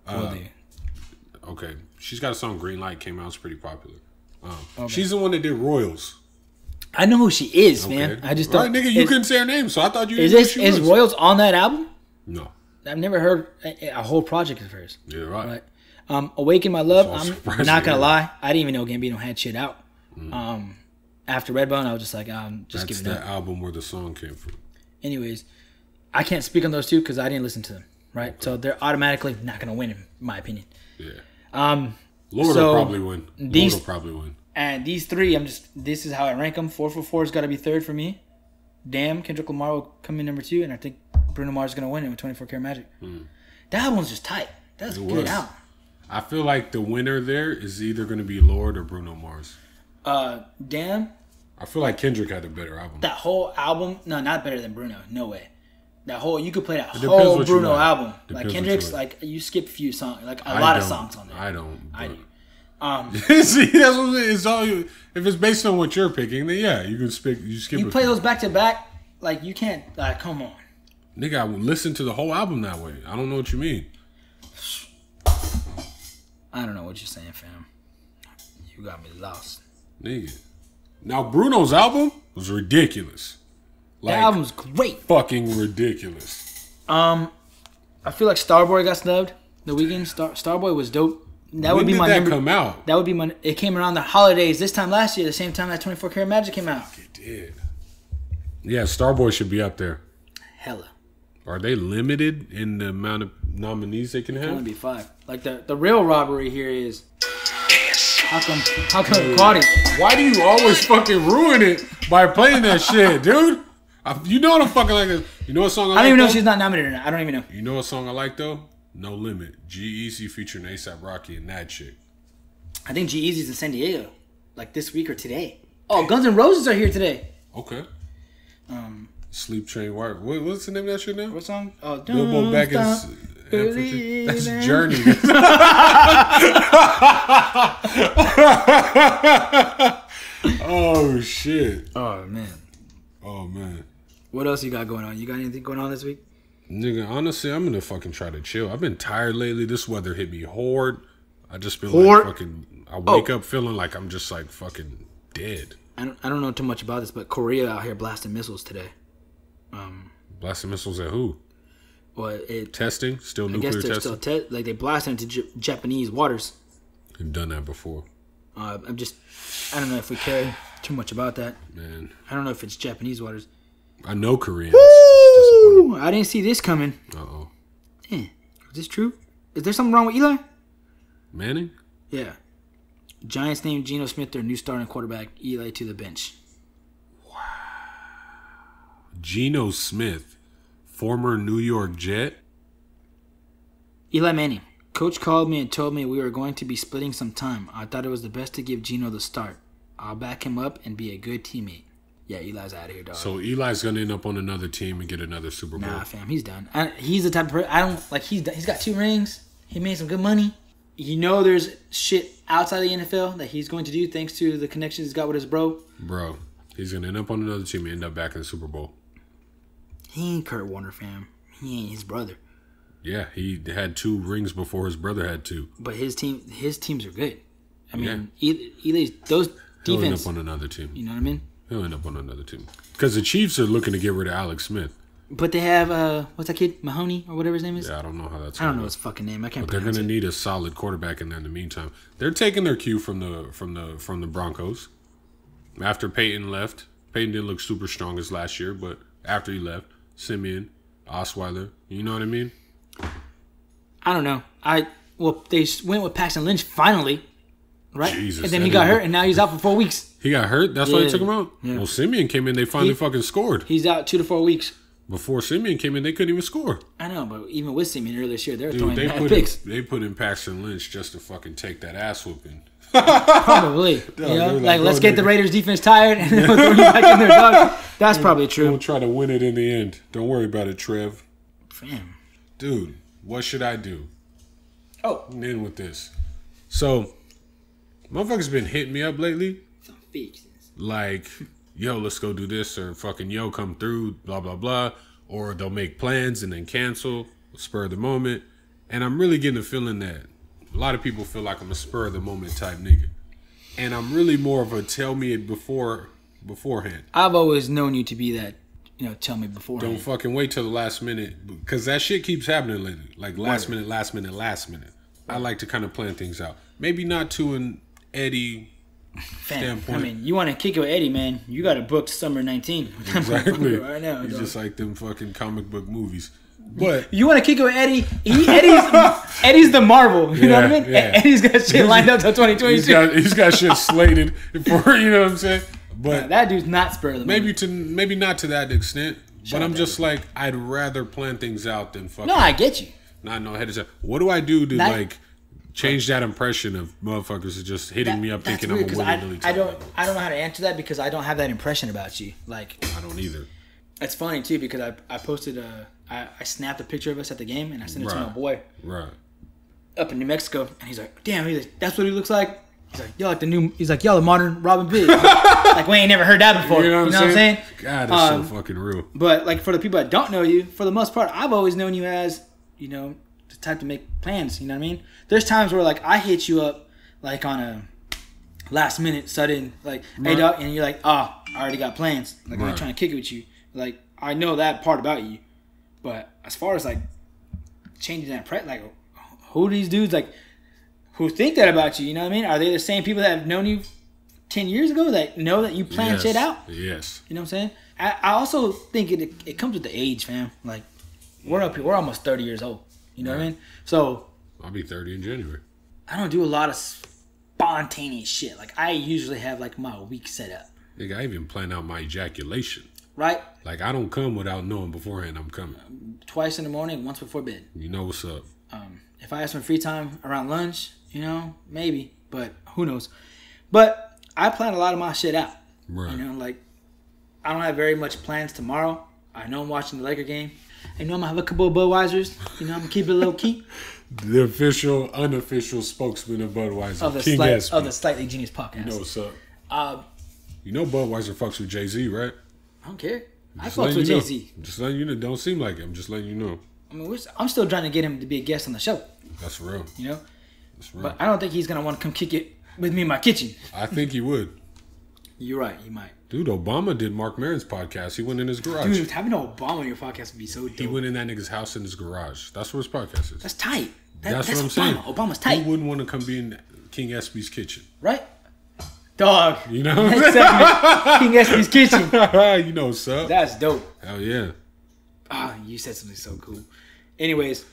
Will do. Okay, she's got a song Green Light came out. It's pretty popular. She's the one that did Royals. I know who she is, man. I just don't. Right, nigga, you couldn't say her name, so I thought you. Is Royals on that album? No. I've never heard a whole project of hers. Yeah, right. Awaken My Love. So I'm not gonna lie. I didn't even know Gambino had shit out. After Redbone, I was just like, just That's giving up. the album where the song came from. Anyways, I can't speak on those two because I didn't listen to them. Right, okay. So they're automatically not gonna win, in my opinion. Yeah. Lord so will probably win. Lord will probably win. And these three, this is how I rank them. 444's got to be third for me. Damn, Kendrick Lamar will come in number 2, and I think Bruno Mars is gonna win it with 24 Karat Magic. That album's just tight. That's a good album. I feel like the winner there is either gonna be Lord or Bruno Mars. Damn. I feel like Kendrick had a better album. That whole album, no, not better than Bruno. No way. That whole, you could play that whole Bruno album. Like Kendrick's, like you skip a few songs, like a lot of songs on there. I don't. I do. See, that's what it's all. If it's based on what you're picking, then yeah, you can skip. You play those back to back, like you can't. Come on, nigga. I would listen to the whole album that way. I don't know what you mean. I don't know what you're saying, fam. You got me lost, nigga. Now Bruno's album was ridiculous. Like, that album's great. Fucking ridiculous. I feel like Starboy got snubbed. The Weeknd, Starboy was dope. When did that come out? That would be my. It came around the holidays this time last year, the same time that 24 Karat Magic came out. It did. Yeah, Starboy should be up there. Hella. Are they limited in the amount of nominees they can have? It can only be 5. Like the real robbery here is. How come Cardi? Why do you always fucking ruin it by playing that shit, dude? You know what I'm fucking like. You know what song I like? I don't even know if she's not nominated or not. I don't even know. You know what song I like though? No Limit. G-Eazy featuring A$AP Rocky and that shit. I think G-Eazy's in San Diego, like this week or today. Oh, Guns N' Roses are here today. Okay. Sleep Train. What's the name of that shit now? What song? Oh, Bilbo Baggins. That's Journey. Oh shit. Oh man. Oh man. What else you got going on? You got anything going on this week? Nigga, honestly, I'm gonna fucking try to chill. I've been tired lately. This weather hit me hard. I just feel like fucking. I wake up feeling like I'm just like fucking dead. I don't know too much about this, but Korea out here blasting missiles today. Blasting missiles at who? Well, testing? Still nuclear testing? I guess they're still like they blasted into Japanese waters. We've done that before. I don't know if we care too much about that. Man. I don't know if it's Japanese waters. I know Koreans. Woo! I didn't see this coming. Uh-oh. Is this true? Is there something wrong with Eli? Manning? Yeah. Giants named Geno Smith their new starting quarterback. Eli to the bench. Wow. Geno Smith, former New York Jet. Eli Manning. Coach called me and told me we were going to be splitting some time. I thought it was the best to give Geno the start. I'll back him up and be a good teammate. Yeah, Eli's out of here, dog. So Eli's gonna end up on another team and get another Super Bowl. Nah, fam, he's done. He's the type of person. I don't like. He's got 2 rings. He made some good money. You know, there's shit outside the NFL that he's going to do thanks to the connections he's got with his bro. Bro, he's gonna end up on another team and end up back in the Super Bowl. He ain't Kurt Warner, fam. He ain't his brother. Yeah, he had 2 rings before his brother had 2. But his teams are good. I mean, Eli's those defense. He'll end up on another team. You know what I mean? He'll end up on another team. Because the Chiefs are looking to get rid of Alex Smith. But they have, what's that kid? Mahoney or whatever his name is? Yeah, I don't know how that's I don't know his fucking name. I can't pronounce it. But they're going to need a solid quarterback in there in the meantime. They're taking their cue from the Broncos. After Peyton left, Peyton didn't look super strong as last year, but after he left, Simeon, Osweiler, you know what I mean? I don't know. They went with Paxton Lynch finally, right? Jesus, and then he got hurt, and now he's out for 4 weeks. He got hurt? That's why they took him out? Yeah. Well, Simeon came in, they finally fucking scored. He's out 2 to 4 weeks. Before Simeon came in, they couldn't even score. I know, but even with Simeon earlier this year, they were Dude, throwing they mad picks. they put in Paxton Lynch just to fucking take that ass whooping. Probably. Dog, let's get the Raiders defense tired and then we'll throw you back in there, dog. That's probably true. We'll try to win it in the end. Don't worry about it, Trev. Fam. Dude, what should I do? Oh. I'm in with this. So, motherfuckers been hitting me up lately. Some fixins. Like, yo, let's go do this, or fucking, yo, come through, blah, blah, blah. Or they'll make plans and then cancel, spur of the moment. And I'm really getting the feeling that a lot of people feel like I'm a spur of the moment type nigga. And I'm really more of a tell me it beforehand. I've always known you to be that, tell me beforehand. Don't fucking wait till the last minute, because that shit keeps happening lately. Like last minute. I like to kind of plan things out. Maybe not to an Eddie standpoint. I mean, you want to kick it with Eddie, man. You got it booked summer 19. Exactly. Right now. It's just like them fucking comic book movies. But you want to kick it with Eddie? Eddie's the Marvel. You know what I mean? Yeah. Eddie's got shit lined up till 2022. He's got shit slated for, you know what I'm saying? But that dude's not spur of the moment. Maybe not to that extent. Shout but I'm out just like, I'd rather plan things out than fucking. No, I get you. Not know ahead of time. What do I do to like change that impression of motherfuckers just hitting me up thinking I'm a willy-nilly I don't know how to answer that because I don't have that impression about you. Like, I don't either. It's funny too because I posted I snapped a picture of us at the game and I sent it to my boy up in New Mexico and he's like, damn, that's what he looks like. He's like, y'all the modern Robin Big. Like we ain't never heard that before. You know what I'm saying? God, that's so fucking real. But like for the people that don't know you, for the most part, I've always known you as, the type to make plans. You know what I mean? There's times where like I hit you up like on a last minute sudden like, hey dog, and you're like, I already got plans. Like I'm trying to kick it with you. Like I know that part about you. But as far as like changing that like who are these dudes like who think that about you? You know what I mean? Are they the same people that have known you 10 years ago that know that you plan shit out? Yes. You know what I'm saying? I also think it comes with the age, fam. Like we're up here, we're almost 30 years old. You know what I mean? So I'll be 30 in January. I don't do a lot of spontaneous shit. Like I usually have like my week set up. Nigga, I even plan out my ejaculation. Right? Like I don't come without knowing beforehand I'm coming. Twice in the morning, once before bed. You know what's up. If I have some free time around lunch, maybe, but who knows? But I plan a lot of my shit out. Right. Like I don't have very much plans tomorrow. I know I'm watching the Laker game. I know I'm gonna have a couple of Budweisers. I'm gonna keep it low key. The official, unofficial spokesman of Budweiser, of the King Espy. of the Slightly Genius podcast. You know what's up. Budweiser fucks with Jay-Z, right? I don't care. I fucks with Jay-Z. Just letting you know. Don't seem like it. I'm just letting you know. I mean, I'm still trying to get him to be a guest on the show. That's real. That's real. But I don't think he's gonna want to come kick it with me in my kitchen. I think he would. You're right. He might. Dude, Obama did Mark Maron's podcast. He went in his garage. Dude, having Obama on your podcast would be so dope. He went in that nigga's house in his garage. That's where his podcast is. That's tight. That's what I'm saying. Obama's tight. Who wouldn't want to come be in King Espy's kitchen? Right? Dog. You know? Next segment, King Espy's kitchen. You know what's up. That's dope. Hell yeah. You said something so cool. Anyways,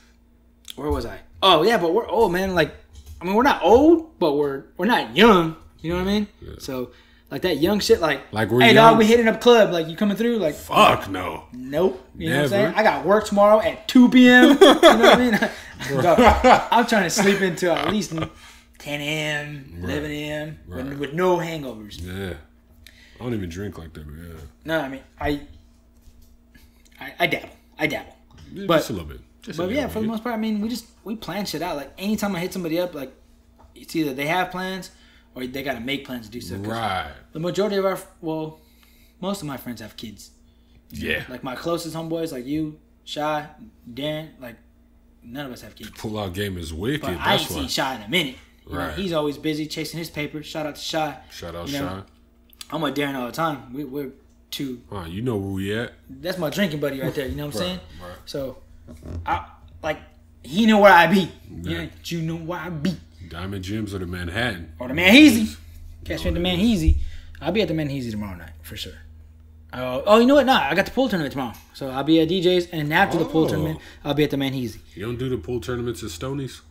where was I? Oh, yeah, but we're old, man. Like, I mean, we're not old, but we're not young. You know what I mean? Yeah. So, like that young shit, like we're hey, young. dog, we hitting up club. Like, you coming through? Like, fuck no. Nope. You know Never. what I'm saying? I got work tomorrow at 2 p.m. You know what I mean? Dog, I'm trying to sleep until at least 10 a.m., 11 a.m. With no hangovers. Yeah. I don't even drink like that, but yeah. No, I mean, I dabble. Yeah, but, just a little bit. But yeah, for the most part, I mean, we plan shit out. Like, anytime I hit somebody up, like, it's either they have plans or they got to make plans to do stuff. Right. The majority of most of my friends have kids. Yeah. Like, my closest homeboys, like you, Shy, Darren, like, none of us have kids. Pull-out game is wicked. But I ain't seen Shy in a minute. Right. He's always busy chasing his paper. Shout out to Shy. Shout out Shy. I'm with Darren all the time. We're two. You know where we at. That's my drinking buddy right there. You know what I'm saying? Right. So, he know where I be. Yeah. You know where I be. Diamond Gems or the Manhattan. Or the Manheezy. Catch me at the Manheezy. I'll be at the Manheasy tomorrow night for sure. Oh, you know what? Nah, I got the pool tournament tomorrow, so I'll be at DJ's, and after the pool tournament, I'll be at the Manheasy. You don't do the pool tournaments at Stoney's?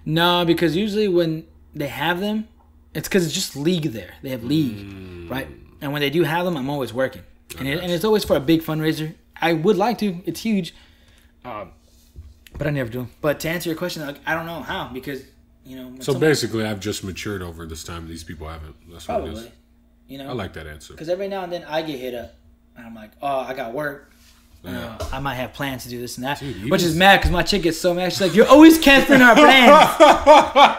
No, because usually when they have them, it's because it's just league there. They have league, right? And when they do have them, I'm always working, and it's always for a big fundraiser. I would like to. It's huge, but I never do. But to answer your question, I don't know how, because So basically, I've just matured over this time. These people haven't. That's what it is. I like that answer. Because every now and then I get hit up, and I'm like, oh, I got work. I might have plans to do this and that. Dude, which is mad because my chick gets so mad. She's like, you're always canceling our plans.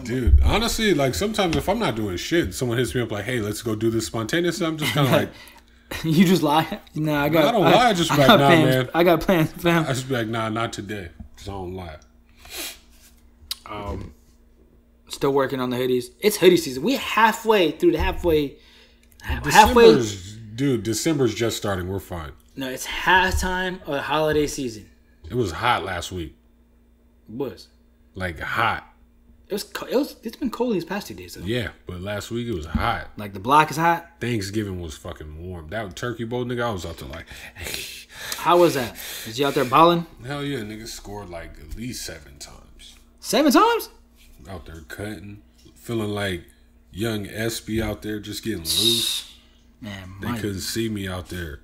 Dude, honestly, like sometimes if I'm not doing shit, someone hits me up like, hey, let's go do this spontaneously. I'm just kind of like. You just lie? Nah, I don't lie. I just be like, nah, plans. man. I got plans, fam. I just be like, nah, not today. Just I don't lie. Still working on the hoodies. It's hoodie season. We're halfway through the halfway. December's just starting. We're fine. No, it's halftime of the holiday season. It was hot last week. It was. Like hot. It's been cold these past 2 days though. Yeah, but last week it was hot. Like the block is hot. Thanksgiving was fucking warm. That turkey bowl nigga, I was out there like. How was that? Was you out there balling? Hell yeah, nigga scored like at least 7 times. 7 times? Out there cutting, feeling like young Espy out there just getting loose. Man, they couldn't see me out there.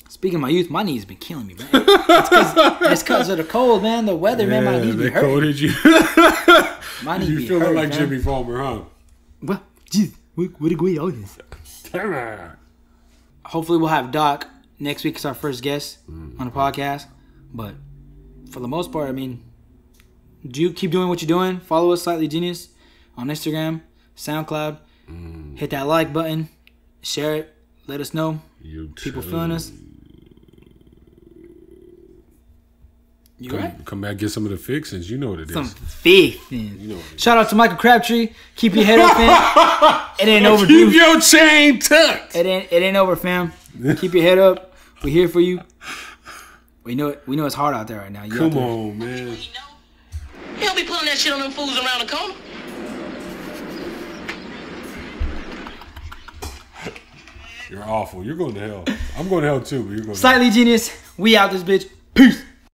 Speaking of my youth, my knees been killing me, man. It's because of the cold, man. The weather, man. My knees be hurting. Cold hit you. My knees you be feeling hurting, like man. Jimmy Farmer, huh? Well, geez, what a great audience. Hopefully, we'll have Doc next week as our first guest on the podcast. But for the most part, I mean, do you keep doing what you're doing? Follow us, Slightly Genius, on Instagram, SoundCloud. Hit that like button, share it, let us know. People feeling us. You right? Come back, get some of the fixins. You know what it is. Some fixins. Shout out to Michael-Crabtree. Keep your head up, fam. It ain't over, dude. Keep your chain tucked. It ain't over, fam. Keep your head up. We're here for you. We know it's hard out there right now. Come on, man. He don't be pulling that shit on them fools around the corner. You're awful. You're going to hell. I'm going to hell too, but you're going to Slightly Genius. We out this bitch. Peace.